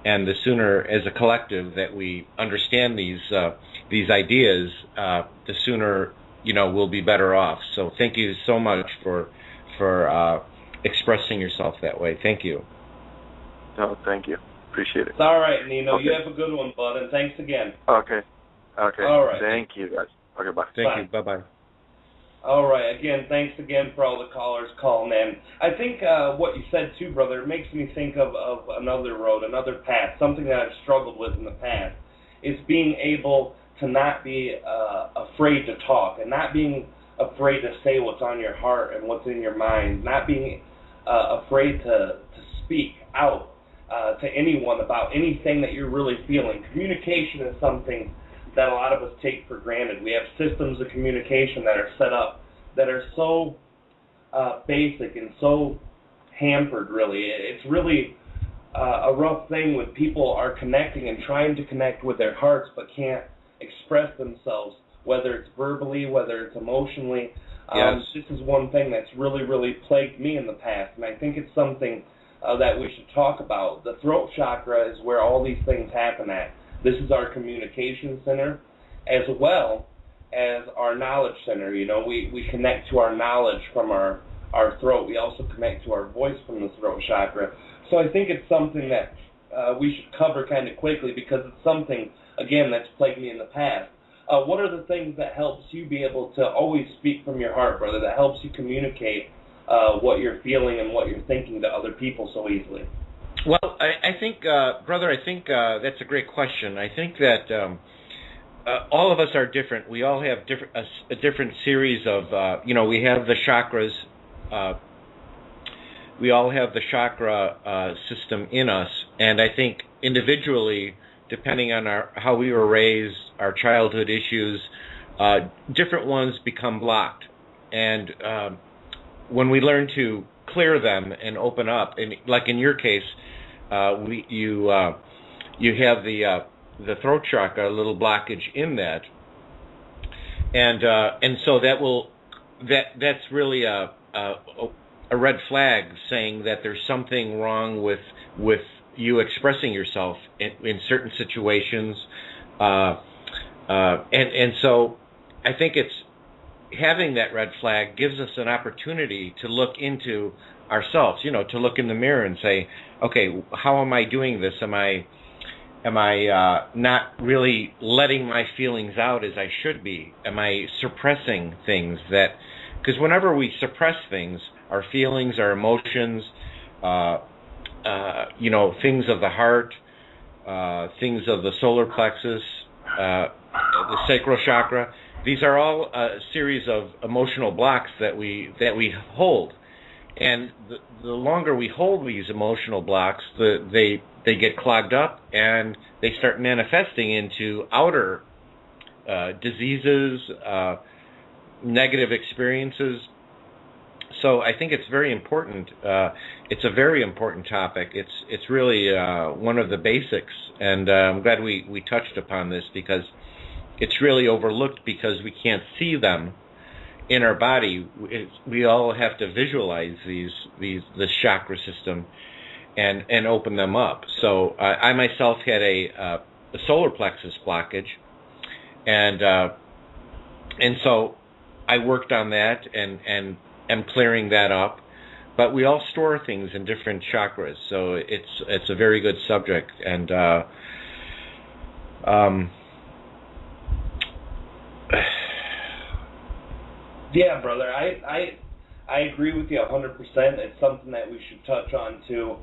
and the sooner as a collective that we understand these ideas, the sooner we'll be better off. So thank you so much for expressing yourself that way. Thank you. No, thank you. Appreciate it. It's all right, Nino. Okay. You have a good one, bud, and thanks again. Okay. All right. Thank you, guys. Okay, bye. Thank you. Bye-bye. All right. Again, thanks again for all the callers calling in. I think what you said, too, brother, it makes me think of another road, another path, something that I've struggled with in the past, is being able to not be afraid to talk, and not being afraid to say what's on your heart and what's in your mind, not being afraid to speak out to anyone about anything that you're really feeling. Communication is something that a lot of us take for granted. We have systems of communication that are set up that are so basic and so hampered, really. It's really a rough thing when people are connecting and trying to connect with their hearts but can't express themselves, whether it's verbally, whether it's emotionally. Yes. This is one thing that's really, really plagued me in the past, and I think it's something that we should talk about. The throat chakra is where all these things happen at. This is our communication center, as well as our knowledge center. You know, we connect to our knowledge from our throat. We also connect to our voice from the throat chakra. So I think it's something that we should cover kind of quickly, because it's something, again, that's plagued me in the past. What are the things that helps you be able to always speak from your heart, brother, that helps you communicate what you're feeling and what you're thinking to other people so easily? Well, I think, brother, that's a great question. I think that all of us are different. We all have a different series of, we have the chakras. We all have the chakra system in us, and I think individually, depending on how we were raised, our childhood issues, different ones become blocked. And when we learn to clear them and open up, and like in your case, you have the throat chakra, a little blockage in that, and so that's really a red flag saying that there's something wrong with you expressing yourself in certain situations, and so I think it's having that red flag gives us an opportunity to look into ourselves, to look in the mirror and say, okay, how am I doing this? Am I not really letting my feelings out as I should be? Am I suppressing things because whenever we suppress things, our feelings, our emotions, things of the heart, things of the solar plexus, the sacral chakra, these are all a series of emotional blocks that we hold. And the longer we hold these emotional blocks, they get clogged up and they start manifesting into outer diseases, negative experiences. So I think it's very important. It's a very important topic. It's really one of the basics, and I'm glad we touched upon this, because it's really overlooked because we can't see them in our body. We all have to visualize this chakra system and open them up. So I myself had a solar plexus blockage, and so I worked on that and clearing that up. But we all store things in different chakras, so it's a very good subject. And yeah, brother, I agree with you 100%. It's something that we should touch on too.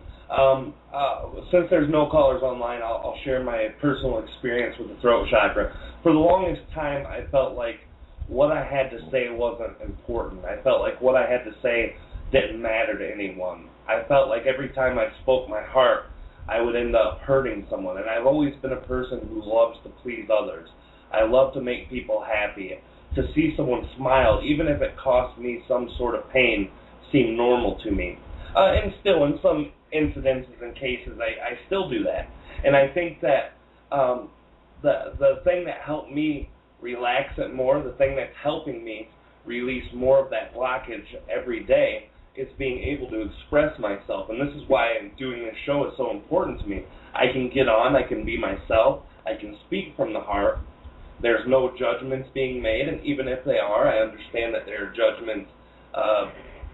Since there's no callers online, I'll share my personal experience with the throat chakra. For the longest time, I felt like what I had to say wasn't important. I felt like what I had to say didn't matter to anyone. I felt like every time I spoke my heart, I would end up hurting someone. And I've always been a person who loves to please others. I love to make people happy. To see someone smile, even if it costs me some sort of pain, seemed normal to me. And still, in some incidences and cases, I still do that. And I think that the thing that helped me relax it more, the thing that's helping me release more of that blockage every day, is being able to express myself. And this is why doing this show is so important to me. I can get on, I can be myself, I can speak from the heart. There's no judgments being made, and even if they are, I understand that there are judgments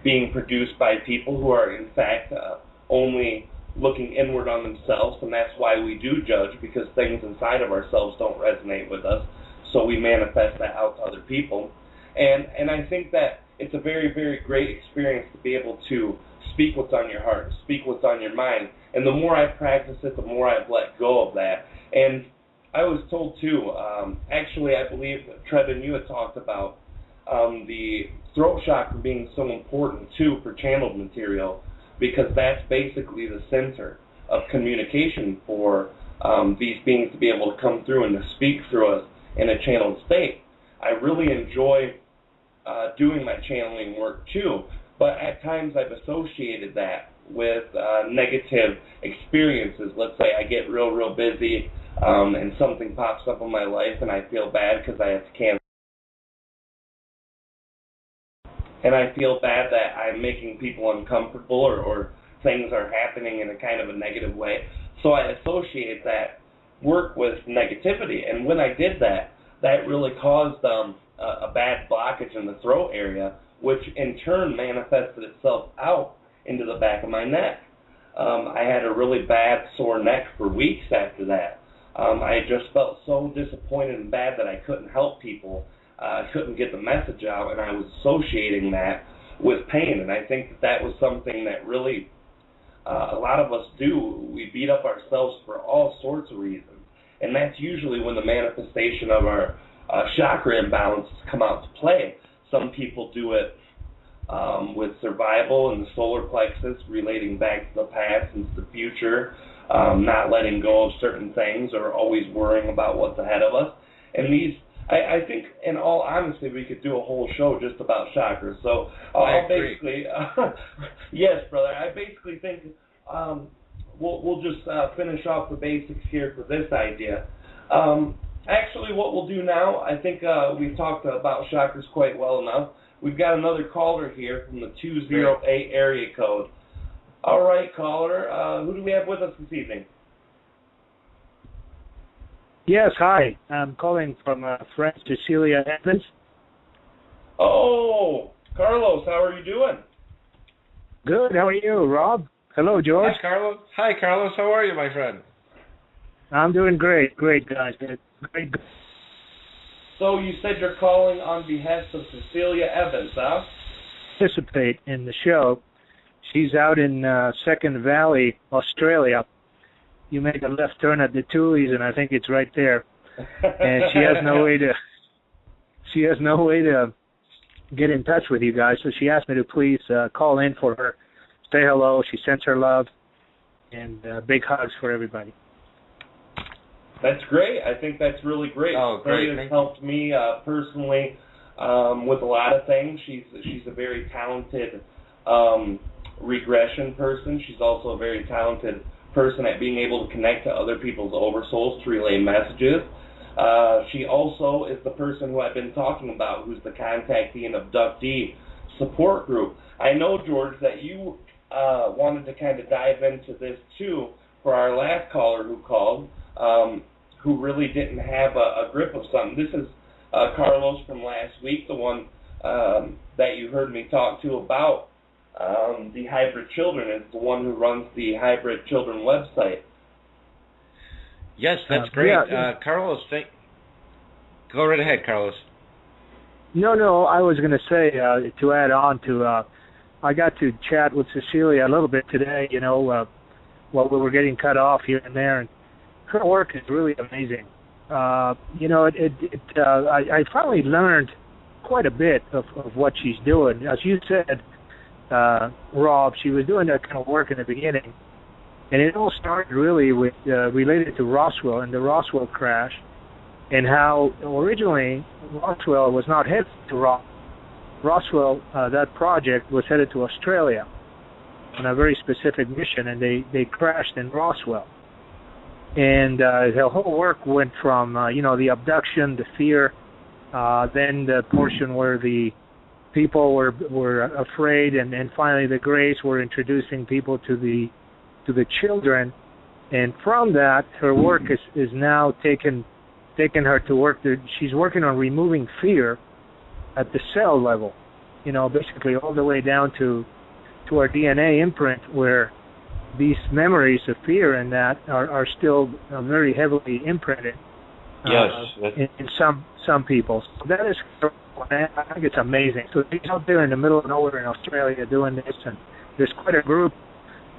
being produced by people who are, in fact, only looking inward on themselves, and that's why we do judge, because things inside of ourselves don't resonate with us, so we manifest that out to other people. And I think that it's a very, very great experience to be able to speak what's on your heart, speak what's on your mind, and the more I practice it, the more I've let go of that. And I was told too. Actually, I believe Treb and you had talked about the throat chakra being so important too for channeled material, because that's basically the center of communication for these beings to be able to come through and to speak through us in a channeled state. I really enjoy doing my channeling work too, but at times I've associated that with negative experiences. Let's say I get real busy and something pops up in my life and I feel bad because I have to cancel. And I feel bad that I'm making people uncomfortable, or things are happening in a kind of a negative way. So I associate that work with negativity. And when I did that, that really caused a bad blockage in the throat area, which in turn manifested itself out into the back of my neck. I had a really bad sore neck for weeks after that. I just felt so disappointed and bad that I couldn't help people. I couldn't get the message out, and I was associating that with pain. And I think that was something that really a lot of us do. We beat up ourselves for all sorts of reasons. And that's usually when the manifestation of our chakra imbalances come out to play. Some people do it with survival and the solar plexus, relating back to the past and to the future, not letting go of certain things or always worrying about what's ahead of us. And these, I think, in all honesty, we could do a whole show just about chakras. So I'll basically, yes, brother, I basically think we'll just finish off the basics here for this idea. Actually, what we'll do now, I think we've talked about chakras quite well enough. We've got another caller here from the 208 area code. All right, caller, who do we have with us this evening? Yes, hi. I'm calling from friend Cecilia Evans. Oh, Carlos, how are you doing? Good. How are you, Rob? Hello, George. Hi, Carlos. Hi, Carlos. How are you, my friend? I'm doing great. Great, guys. Great. So you said you're calling on behalf of Cecilia Evans, huh? Participate in the show. She's out in Second Valley, Australia. You make a left turn at the Tuohys, and I think it's right there. And she has no way to get in touch with you guys. So she asked me to please call in for her, say hello. She sends her love, and big hugs for everybody. That's great. I think that's really great. Oh, great. Celia's helped me personally with a lot of things. She's a very talented regression person. She's also a very talented person at being able to connect to other people's oversouls to relay messages. She also is the person who I've been talking about, who's the contactee and abductee support group. I know, George, that you wanted to kind of dive into this too for our last caller who called, who really didn't have a grip of something. This is Carlos from last week, the one that you heard me talk to about the hybrid children, is the one who runs the hybrid children website. Yes, that's great. Yeah. Carlos, go right ahead, Carlos. No, I was going to say, to add on to, I got to chat with Cecilia a little bit today, while we were getting cut off here and there, and her work is really amazing. I finally learned quite a bit of what she's doing. As you said, Rob, she was doing that kind of work in the beginning, and it all started really with related to Roswell and the Roswell crash, and how originally Roswell was not headed to Roswell. That project was headed to Australia on a very specific mission, and they crashed in Roswell. And the whole work went from the abduction, the fear, then the portion where the people were afraid, and finally the Greys were introducing people to the children, and from that her work is now taken her to work. She's working on removing fear at the cell level, basically all the way down to our DNA imprint, where these memories of fear and that are still very heavily imprinted. Yes, in some people. So that is, I think it's amazing. So he's out there in the middle of nowhere in Australia doing this, and there's quite a group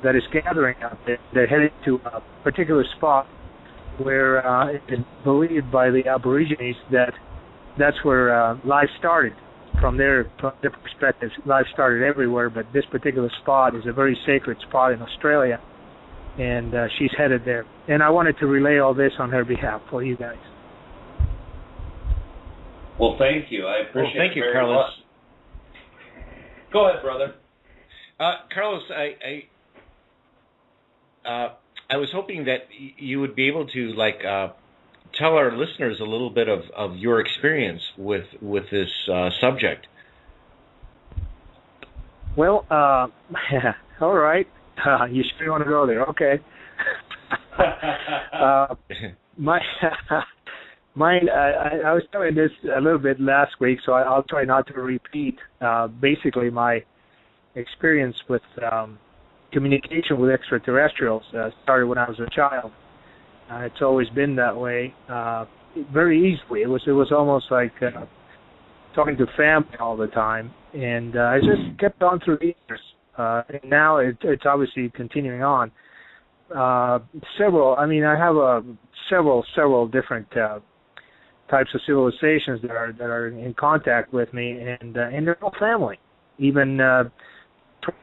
that is gathering out there. They're headed to a particular spot where it is believed by the Aborigines that that's where life started. From their perspective, life started everywhere, but this particular spot is a very sacred spot in Australia, and she's headed there. And I wanted to relay all this on her behalf for you guys. Well, thank you. I appreciate it. Thank you, very Carlos. much. Go ahead, brother. Carlos, I was hoping that you would be able to tell our listeners a little bit of your experience with this subject. Well, all right. You sure you want to go there? Okay. Mine. I was telling this a little bit last week, so I'll try not to repeat. Basically, my experience with communication with extraterrestrials started when I was a child. It's always been that way, very easily. It was almost like talking to family all the time, and I just kept on through the years. And now it's obviously continuing on. I have several different types of civilizations that are in contact with me, and they're all family. Even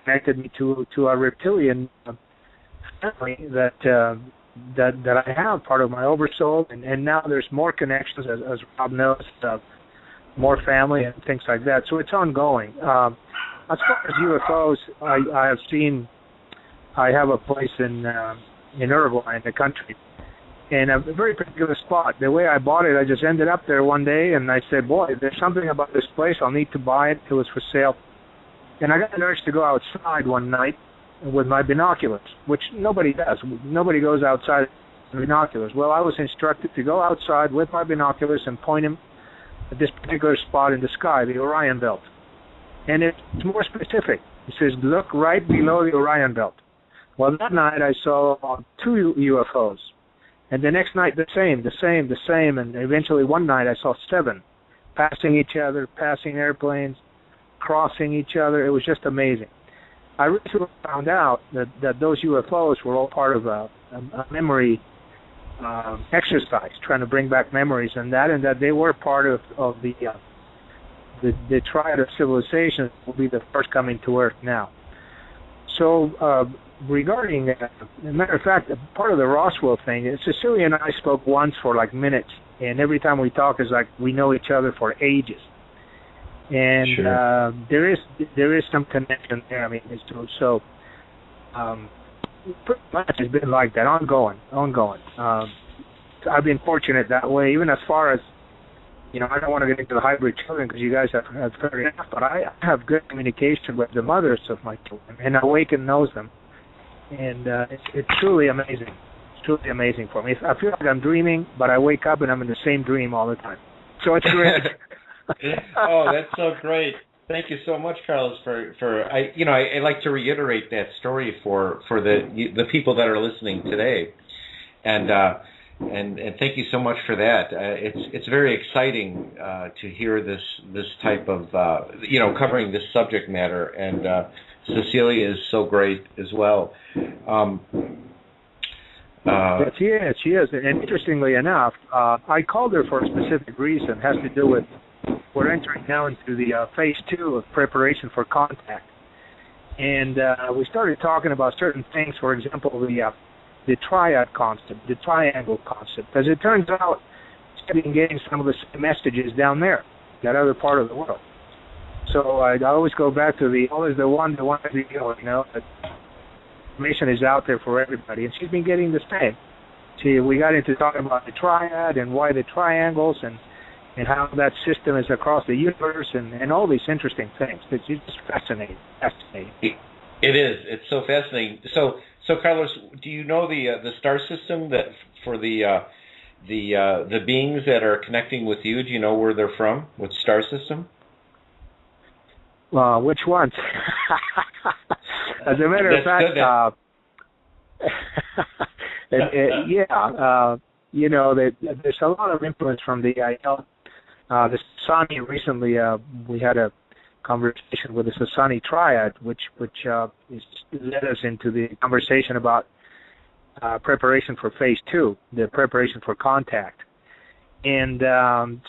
connected me to a reptilian family that I have, part of my oversoul, and now there's more connections, as Rob knows, more family and things like that. So it's ongoing. As far as UFOs, I have a place in Uruguay, in the country, in a very particular spot. The way I bought it, I just ended up there one day, and I said, boy, there's something about this place. I'll need to buy it. It was for sale. And I got an urge to go outside one night with my binoculars, which nobody does. Nobody goes outside with binoculars. Well, I was instructed to go outside with my binoculars and point them at this particular spot in the sky, the Orion Belt. And it's more specific. It says, look right below the Orion Belt. Well, that night I saw 2 UFOs. And the next night, the same. And eventually one night I saw 7, passing each other, passing airplanes, crossing each other. It was just amazing. I recently found out that those UFOs were all part of a memory exercise, trying to bring back memories, and that they were part of the triad of civilizations will be the first coming to Earth now. So regarding, as a matter of fact, part of the Roswell thing, Cecilia and I spoke once for like minutes, and every time we talk is like we know each other for ages. And sure. There is some connection there. I mean, pretty much it's been like that, ongoing. I've been fortunate that way, even as far as, I don't want to get into the hybrid children because you guys have heard enough, but I have good communication with the mothers of my children, and Awaken knows them, and it's truly amazing. It's truly amazing for me. I feel like I'm dreaming, but I wake up and I'm in the same dream all the time. So it's great. Oh, that's so great! Thank you so much, Carlos. I like to reiterate that story for the people that are listening today, and thank you so much for that. It's very exciting to hear this type of covering this subject matter, and Cecilia is so great as well. She is, and interestingly enough, I called her for a specific reason. It has to do with we're entering now into the phase 2 of preparation for contact, and we started talking about certain things. For example, the triad concept, the triangle concept. As it turns out, she's been getting some of the same messages down there, that other part of the world. So I always go back to always the one is the other. That information is out there for everybody, and she's been getting the same. We got into talking about the triad and why the triangles and how that system is across the universe and all these interesting things. It's just fascinating. It is. It's so fascinating. So Carlos, do you know the star system that for the beings that are connecting with you? Do you know where they're from? What star system? Which ones? As a matter of fact, there's a lot of influence from the Sasani. Recently, we had a conversation with the Sasani triad, which led us into the conversation about preparation for phase 2, the preparation for contact. And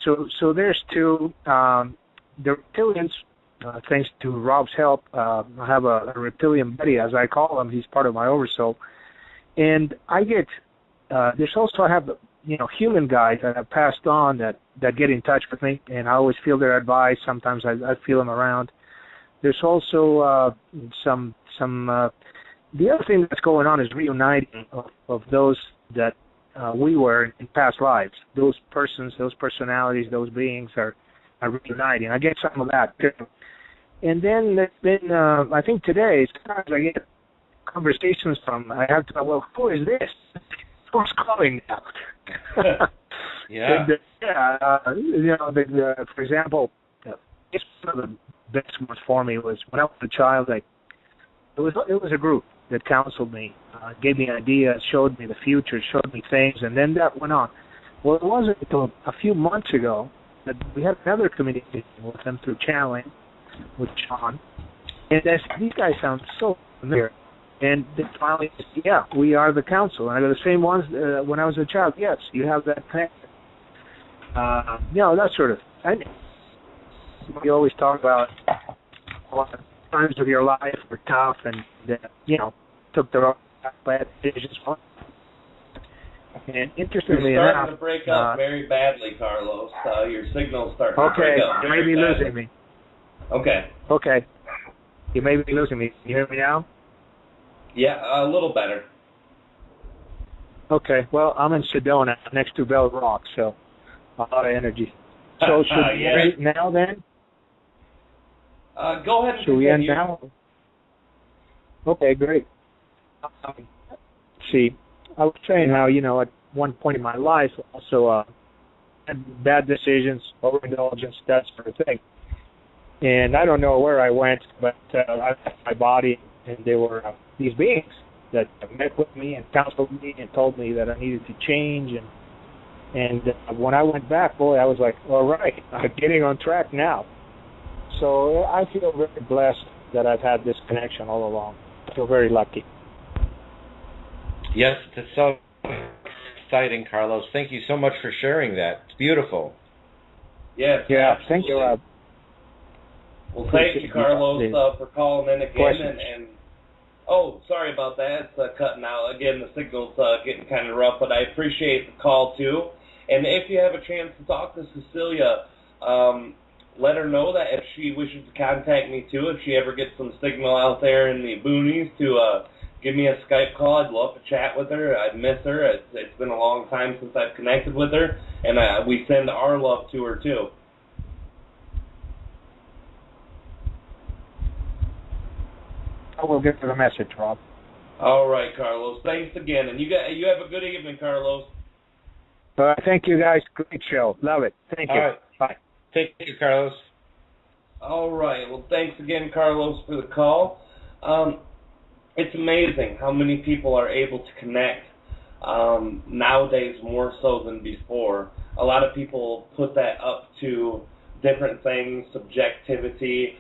so there's two. The reptilians, thanks to Rob's help, I have a reptilian buddy, as I call him. He's part of my oversoul. And I get, there's also, I have, human guides that I've passed on that get in touch with me, and I always feel their advice. Sometimes I feel them around. There's also some the other thing that's going on is reuniting of those that we were in past lives. Those persons, those personalities, those beings are reuniting. I get some of that too. And then I think today, sometimes I get conversations from, I have to, well, who is this? Who's calling now? Yeah. And, for example, it's one of the best ones for me was when I was a child. It was a group that counseled me, gave me ideas, showed me the future, showed me things, and then that went on. Well, it wasn't until a few months ago that we had another communication with them through channeling with Sean, and these guys sound so familiar. And they finally said, yeah, we are the council. And I go, the same ones when I was a child. Yes, you have that connection. That sort of thing. We always talk about a lot of times of your life were tough and, took the wrong bad decisions. And interestingly You're enough... starting to break up very badly, Carlos. Your signal's starting to break up. Okay, you may be losing me. Okay. You may be losing me. Can you hear me now? Yeah, a little better. Okay, well, I'm in Sedona, next to Bell Rock, so a lot of energy. So should we end now then? Go ahead and should we end now? Okay, great. See, I was saying how, at one point in my life, also had bad decisions, overindulgence, that sort of thing. And I don't know where I went, but I left my body, and there were these beings that met with me and counseled me and told me that I needed to change. And when I went back, boy, I was like, all right, I'm getting on track now. So I feel very blessed that I've had this connection all along. I feel very lucky. Yes, that's so exciting, Carlos. Thank you so much for sharing that. It's beautiful. Yes. Yeah, absolutely. thank you, Rob. Well, thank you, Carlos, for calling in again. And oh, sorry about that. It's cutting out. Again, the signal's getting kind of rough, but I appreciate the call, too. And if you have a chance to talk to Cecilia, let her know that if she wishes to contact me, too, if she ever gets some signal out there in the boonies, to give me a Skype call. I'd love to chat with her. I'd miss her. It's been a long time since I've connected with her, and we send our love to her, too. I will get to the message, Rob. All right, Carlos. Thanks again, and you have a good evening, Carlos. Thank you, guys. Great show. Love it. Thank you. All right. Bye. Thank you, Carlos. All right. Well, thanks again, Carlos, for the call. It's amazing how many people are able to connect nowadays, more so than before. A lot of people put that up to different things, subjectivity,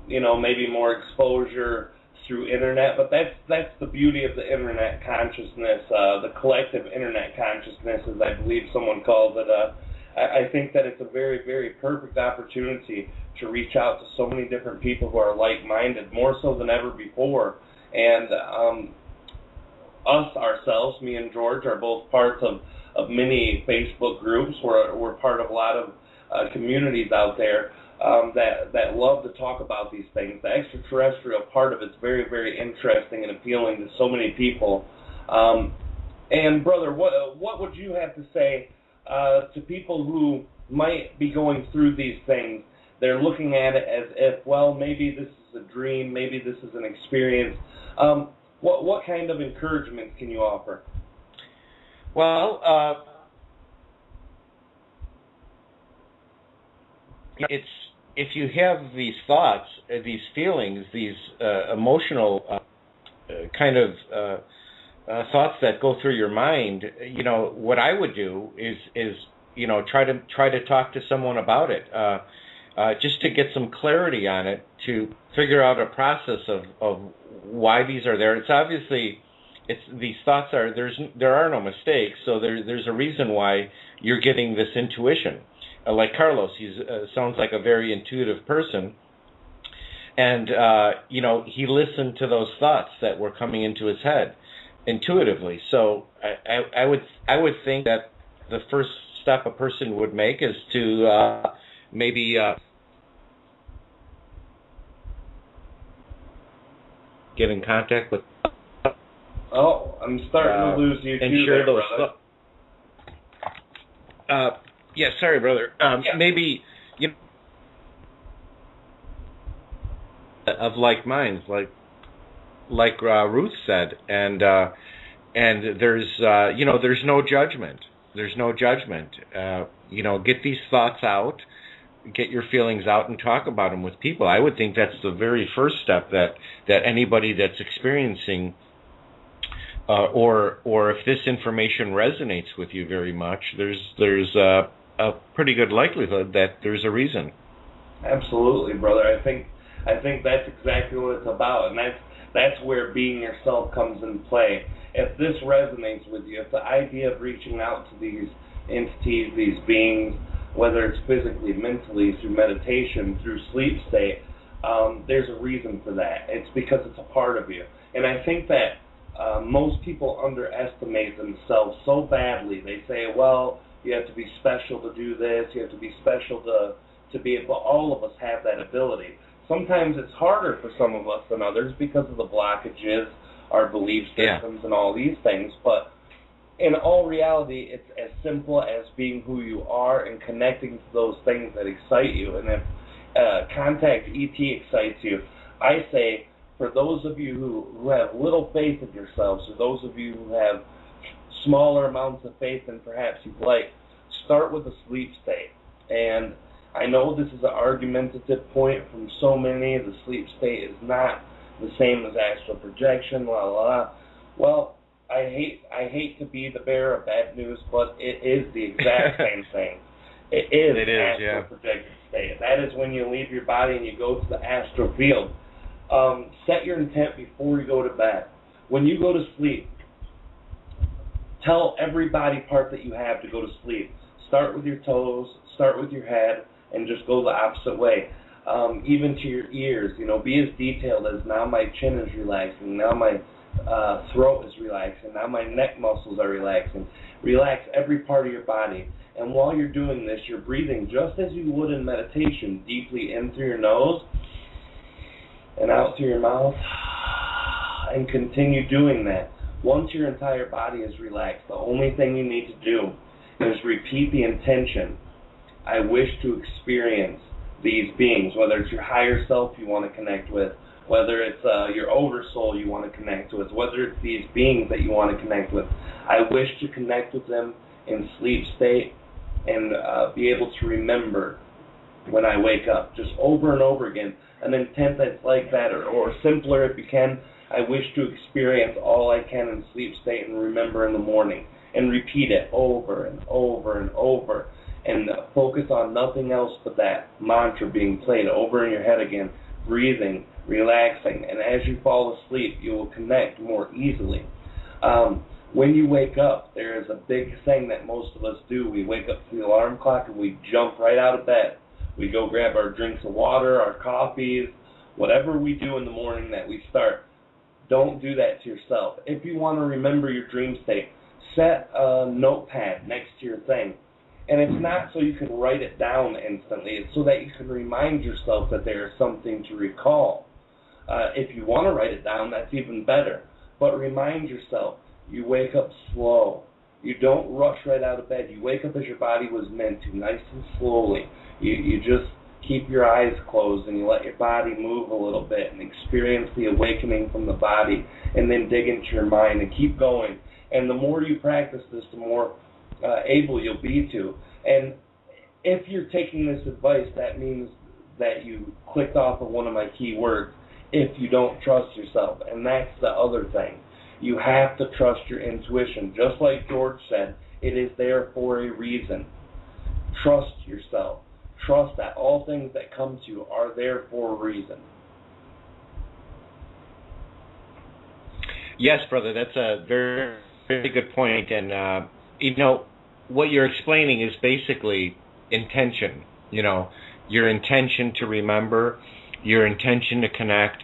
maybe more exposure through internet, but that's the beauty of the internet consciousness, the collective internet consciousness, as I believe someone calls it. I think that it's a very, very perfect opportunity to reach out to so many different people who are like-minded, more so than ever before. And us, ourselves, me and George, are both parts of many Facebook groups. We're part of a lot of communities out there that love to talk about these things. The extraterrestrial part of it's very, very interesting and appealing to so many people. And brother, what would you have to say to people who might be going through these things? They're looking at it as if, well, maybe this is a dream, maybe this is an experience. What kind of encouragement can you offer? Well, it's if you have these thoughts, these feelings, these emotional kind of thoughts that go through your mind, what I would do is try to talk to someone about it, just to get some clarity on it, to figure out a process of why these are there. It's obviously these thoughts there are no mistakes, so there's a reason why you're getting this intuition. Like Carlos, he sounds like a very intuitive person, and he listened to those thoughts that were coming into his head intuitively. So I would think that the first step a person would make is to maybe get in contact with. Oh, I'm starting to lose you too, and share those brother. Yeah, sorry, brother. Maybe of like minds, like Ruth said, and there's there's no judgment. There's no judgment. Get these thoughts out, get your feelings out, and talk about them with people. I would think that's the very first step that anybody that's experiencing. Or if this information resonates with you very much, there's a pretty good likelihood that there's a reason. Absolutely, brother. I think that's exactly what it's about, and that's where being yourself comes into play. If this resonates with you, if the idea of reaching out to these entities, these beings, whether it's physically, mentally, through meditation, through sleep state, there's a reason for that. It's because it's a part of you, and I think that. Most people underestimate themselves so badly. They say, well, you have to be special to do this, you have to be special to be able, all of us have that ability. Sometimes it's harder for some of us than others because of the blockages, our belief systems, and all these things, but in all reality, it's as simple as being who you are and connecting to those things that excite you. And if contact ET excites you, I say, for those of you who have little faith in yourselves, or those of you who have smaller amounts of faith than perhaps you'd like, start with a sleep state. And I know this is an argumentative point from so many. The sleep state is not the same as astral projection, la la la. Well, I hate to be the bearer of bad news, but it is the exact same thing. It is astral projection state. That is when you leave your body and you go to the astral field. Set your intent before you go to bed. When you go to sleep, tell every body part that you have to go to sleep. Start with your toes, start with your head, and just go the opposite way. Even to your ears, be as detailed as now my chin is relaxing, now my throat is relaxing, now my neck muscles are relaxing. Relax every part of your body. And while you're doing this, you're breathing just as you would in meditation, deeply in through your nose and out through your mouth, and continue doing that. Once your entire body is relaxed, the only thing you need to do is repeat the intention. I wish to experience these beings, whether it's your higher self you want to connect with, whether it's your oversoul you want to connect with, whether it's these beings that you want to connect with. I wish to connect with them in sleep state and be able to remember when I wake up, just over and over again. An intent that's like that, or simpler if you can. I wish to experience all I can in sleep state and remember in the morning, and repeat it over and over and over, and focus on nothing else but that mantra being played over in your head again, breathing, relaxing, and as you fall asleep, you will connect more easily. When you wake up, there is a big thing that most of us do. We wake up to the alarm clock and we jump right out of bed. We go grab our drinks of water, our coffees, whatever we do in the morning that we start. Don't do that to yourself. If you want to remember your dream state, set a notepad next to your thing. And it's not so you can write it down instantly. It's so that you can remind yourself that there is something to recall. If you want to write it down, that's even better. But remind yourself, you wake up slow. You don't rush right out of bed. You wake up as your body was meant to, nice and slowly. You just keep your eyes closed and you let your body move a little bit and experience the awakening from the body, and then dig into your mind and keep going. And the more you practice this, the more able you'll be to. And if you're taking this advice, that means that you clicked off of one of my key words, if you don't trust yourself. And that's the other thing. You have to trust your intuition. Just like George said, it is there for a reason. Trust yourself. Trust that all things that come to you are there for a reason. Yes, brother, that's a very, very good point. And, what you're explaining is basically intention, your intention to remember, your intention to connect.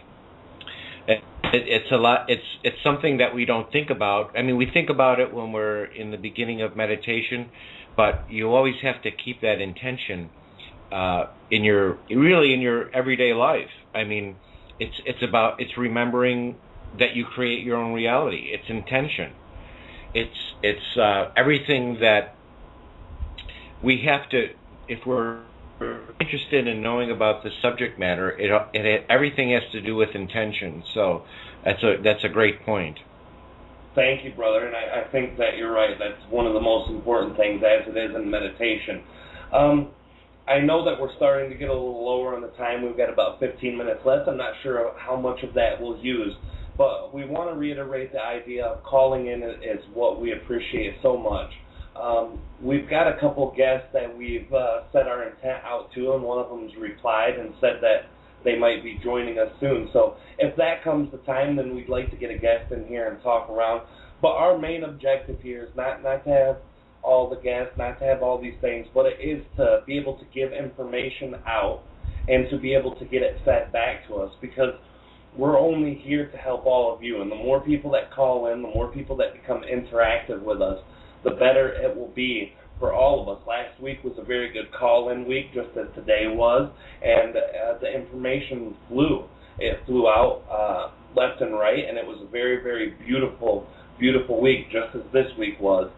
It's a lot. It's something that we don't think about. I mean, we think about it when we're in the beginning of meditation, but you always have to keep that intention in your everyday life. I mean, it's remembering that you create your own reality. It's intention. It's everything that we have to. If we're interested in knowing about the subject matter, everything has to do with intention. So that's a great point. Thank you, brother, and I think that you're right. That's one of the most important things, as it is in meditation. I know that we're starting to get a little lower on the time. We've got about 15 minutes left. I'm not sure how much of that we'll use, but we want to reiterate the idea of calling in is what we appreciate so much. We've got a couple guests that we've set our intent out to, and one of them's replied and said that they might be joining us soon. So if that comes to time, then we'd like to get a guest in here and talk around. But our main objective here is not to have all the guests, not to have all these things, but it is to be able to give information out and to be able to get it fed back to us, because we're only here to help all of you. And the more people that call in, the more people that become interactive with us, the better it will be for all of us. Last week was a very good call-in week, just as today was, and the information flew. It flew out left and right, and it was a very, very beautiful, beautiful week, just as this week was.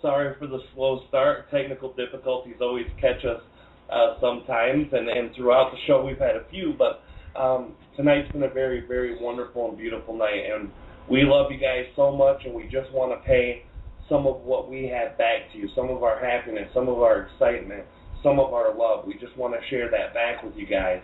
Sorry for the slow start. Technical difficulties always catch us sometimes, and throughout the show we've had a few, but tonight's been a very, very wonderful and beautiful night, and we love you guys so much, and we just want to pay some of what we have back to you, some of our happiness, some of our excitement, some of our love. We just want to share that back with you guys.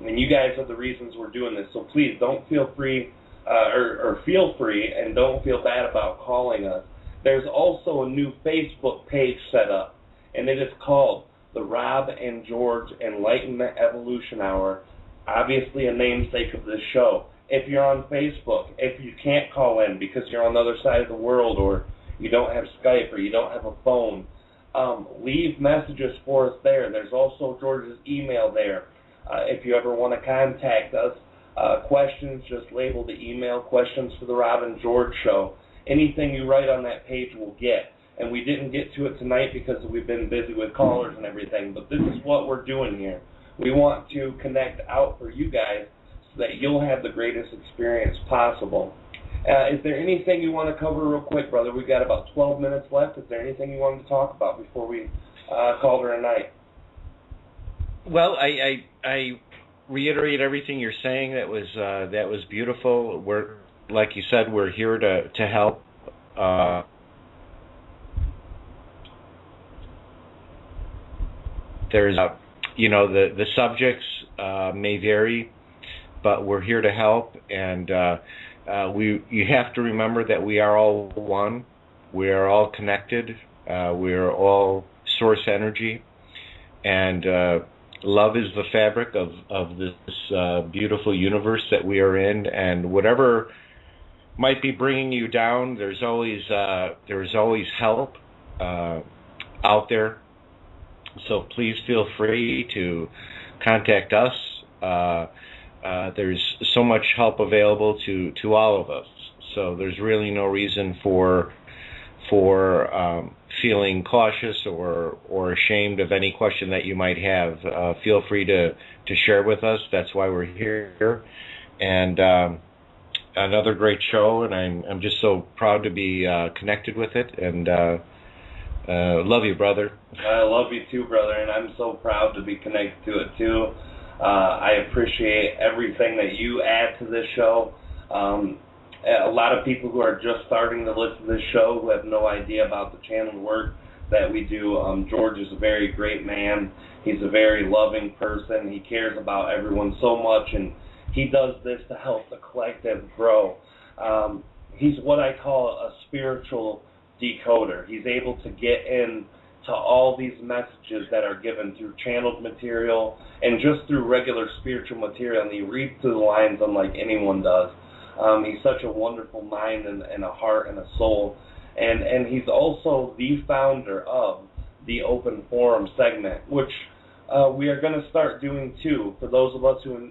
And you guys are the reasons we're doing this. So please don't feel free, or feel free, and don't feel bad about calling us. There's also a new Facebook page set up, and it is called the Rob and George Enlightenment Evolution Hour, obviously a namesake of this show. If you're on Facebook, if you can't call in because you're on the other side of the world, or you don't have Skype, or you don't have a phone, leave messages for us there. There's also George's email there. If you ever want to contact us, questions, just label the email questions for the Rob and George Show. Anything you write on that page we'll get. And we didn't get to it tonight because we've been busy with callers and everything, but this is what we're doing here. We want to connect out for you guys so that you'll have the greatest experience possible. Is there anything you want to cover real quick, brother? We've got about 12 minutes left. Is there anything you wanted to talk about before we called her a night? Well, I reiterate everything you're saying. That was beautiful. We're, like you said, we're here to help. There's, the subjects may vary, but we're here to help, and you have to remember that we are all one. We are all connected. We are all source energy, and love is the fabric of this beautiful universe that we are in. And whatever might be bringing you down, there's always help out there. So please feel free to contact us. There's so much help available to all of us. So there's really no reason for feeling cautious or ashamed of any question that you might have. Feel free to share with us. That's why we're here. And another great show, and I'm just so proud to be connected with it. And love you, brother. I love you too, brother, and I'm so proud to be connected to it too. I appreciate everything that you add to this show. A lot of people who are just starting to listen to this show who have no idea about the channel work that we do. George is a very great man. He's a very loving person. He cares about everyone so much, and he does this to help the collective grow. He's what I call a spiritual decoder. He's able to get in to all these messages that are given through channeled material and just through regular spiritual material, and he reads through the lines unlike anyone does. He's such a wonderful mind and a heart and a soul. And he's also the founder of the Open Forum segment, which we are going to start doing too. For those of us who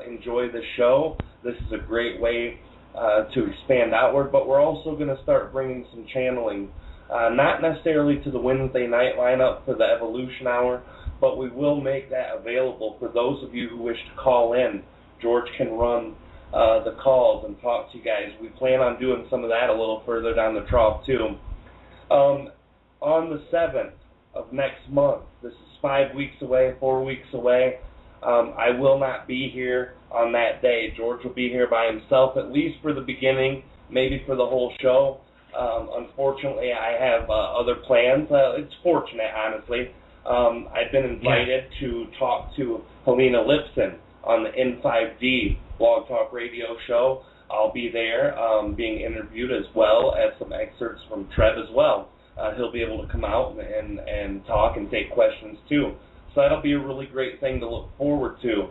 enjoy the show, this is a great way to expand outward, but we're also going to start bringing some channeling, not necessarily to the Wednesday night lineup for the Evolution Hour, but we will make that available for those of you who wish to call in. George can run the calls and talk to you guys. We plan on doing some of that a little further down the trough too. On the 7th of next month, this is 4 weeks away, I will not be here on that day. George will be here by himself, at least for the beginning, maybe for the whole show. Unfortunately, I have other plans. It's fortunate, honestly. I've been invited to talk to Helena Lipson on the N5D Blog Talk Radio show. I'll be there being interviewed, as well as some excerpts from Treb as well. He'll be able to come out and talk and take questions too. So that'll be a really great thing to look forward to.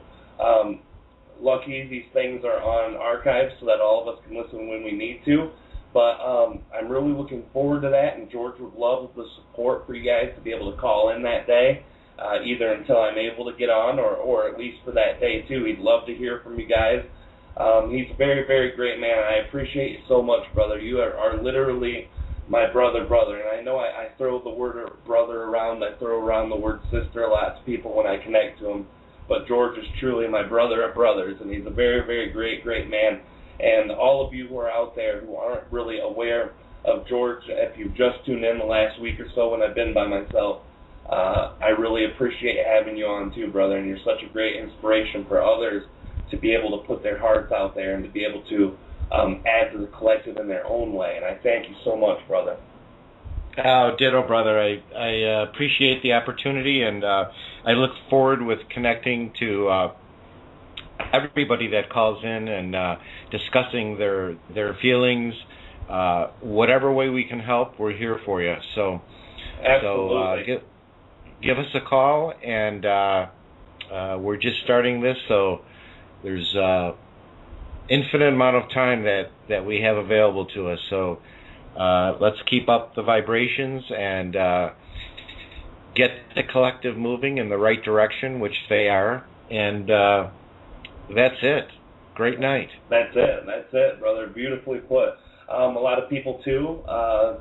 Lucky these things are on archives so that all of us can listen when we need to. But I'm really looking forward to that, and George would love the support for you guys to be able to call in that day, either until I'm able to get on or at least for that day too. He'd love to hear from you guys. He's a very, very great man. I appreciate you so much, brother. You are literally my brother, and I know I throw the word brother around. I throw around the word sister a lot to people when I connect to him, but George is truly my brother of brothers, and he's a very, very great man. And all of you who are out there who aren't really aware of George, if you've just tuned in the last week or so when I've been by myself, I really appreciate having you on too, brother, and you're such a great inspiration for others to be able to put their hearts out there and to be able to add to the collective in their own way. And I thank you so much, brother. Oh, ditto, brother. I appreciate the opportunity, and I look forward with connecting to everybody that calls in and discussing their feelings. Whatever way we can help, we're here for you. So, absolutely. Give us a call, and we're just starting this, so there's infinite amount of time that we have available to us. So let's keep up the vibrations and get the collective moving in the right direction, which they are, and that's it. Great night. That's it, brother. Beautifully put. A lot of people, too,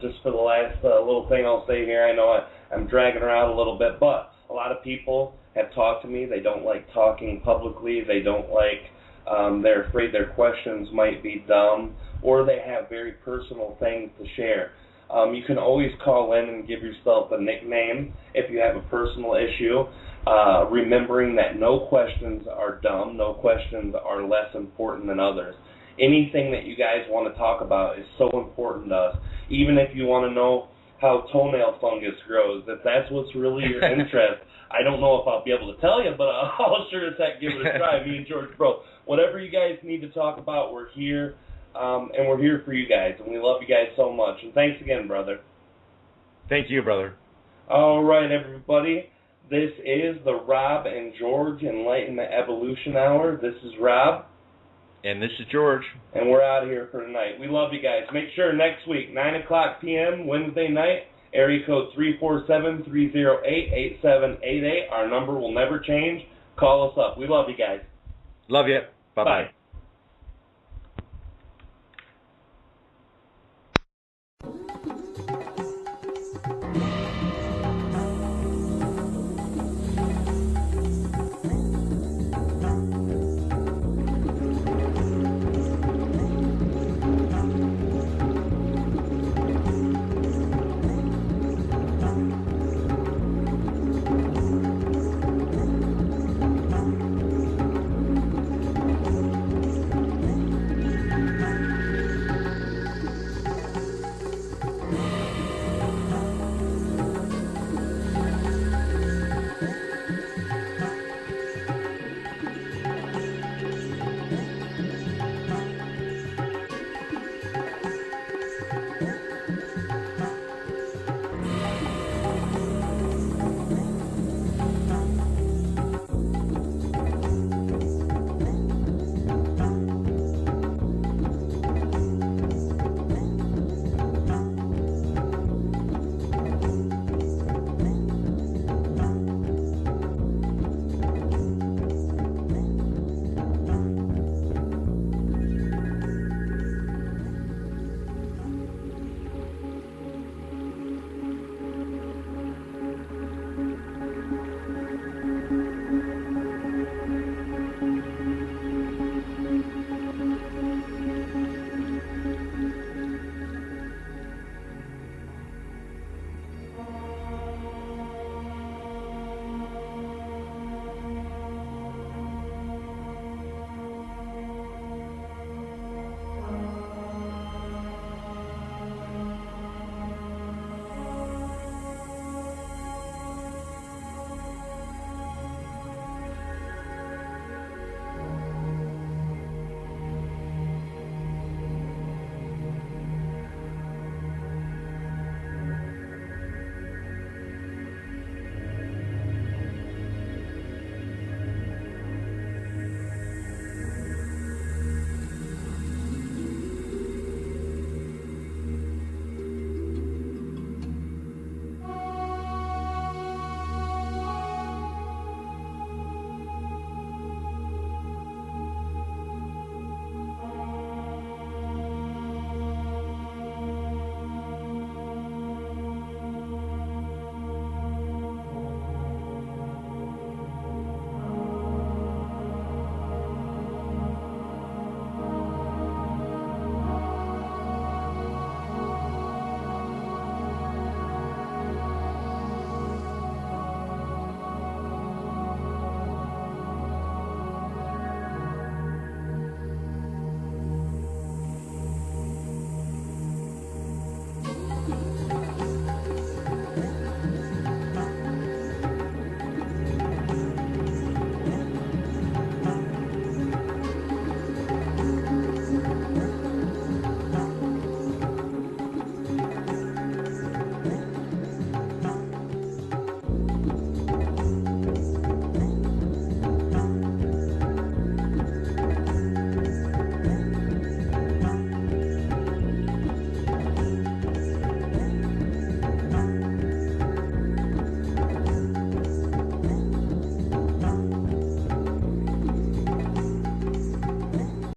just for the last little thing I'll say here, I know I'm dragging around a little bit, but a lot of people have talked to me. They don't like talking publicly. They don't like, they're afraid their questions might be dumb, or they have very personal things to share. You can always call in and give yourself a nickname if you have a personal issue, remembering that no questions are dumb, no questions are less important than others. Anything that you guys want to talk about is so important to us. Even if you want to know how toenail fungus grows, if that's what's really your interest, I don't know if I'll be able to tell you, but I'll sure as heck give it a try. Me and George, bro, whatever you guys need to talk about, we're here, and we're here for you guys, and we love you guys so much. And thanks again, brother. Thank you, brother. All right, everybody. This is the Rob and George Enlightenment Evolution Hour. This is Rob. And this is George. And we're out of here for tonight. We love you guys. Make sure next week, 9 o'clock p.m., Wednesday night, area code 347-308-8788. Our number will never change. Call us up. We love you guys. Love you. Bye-bye. Bye.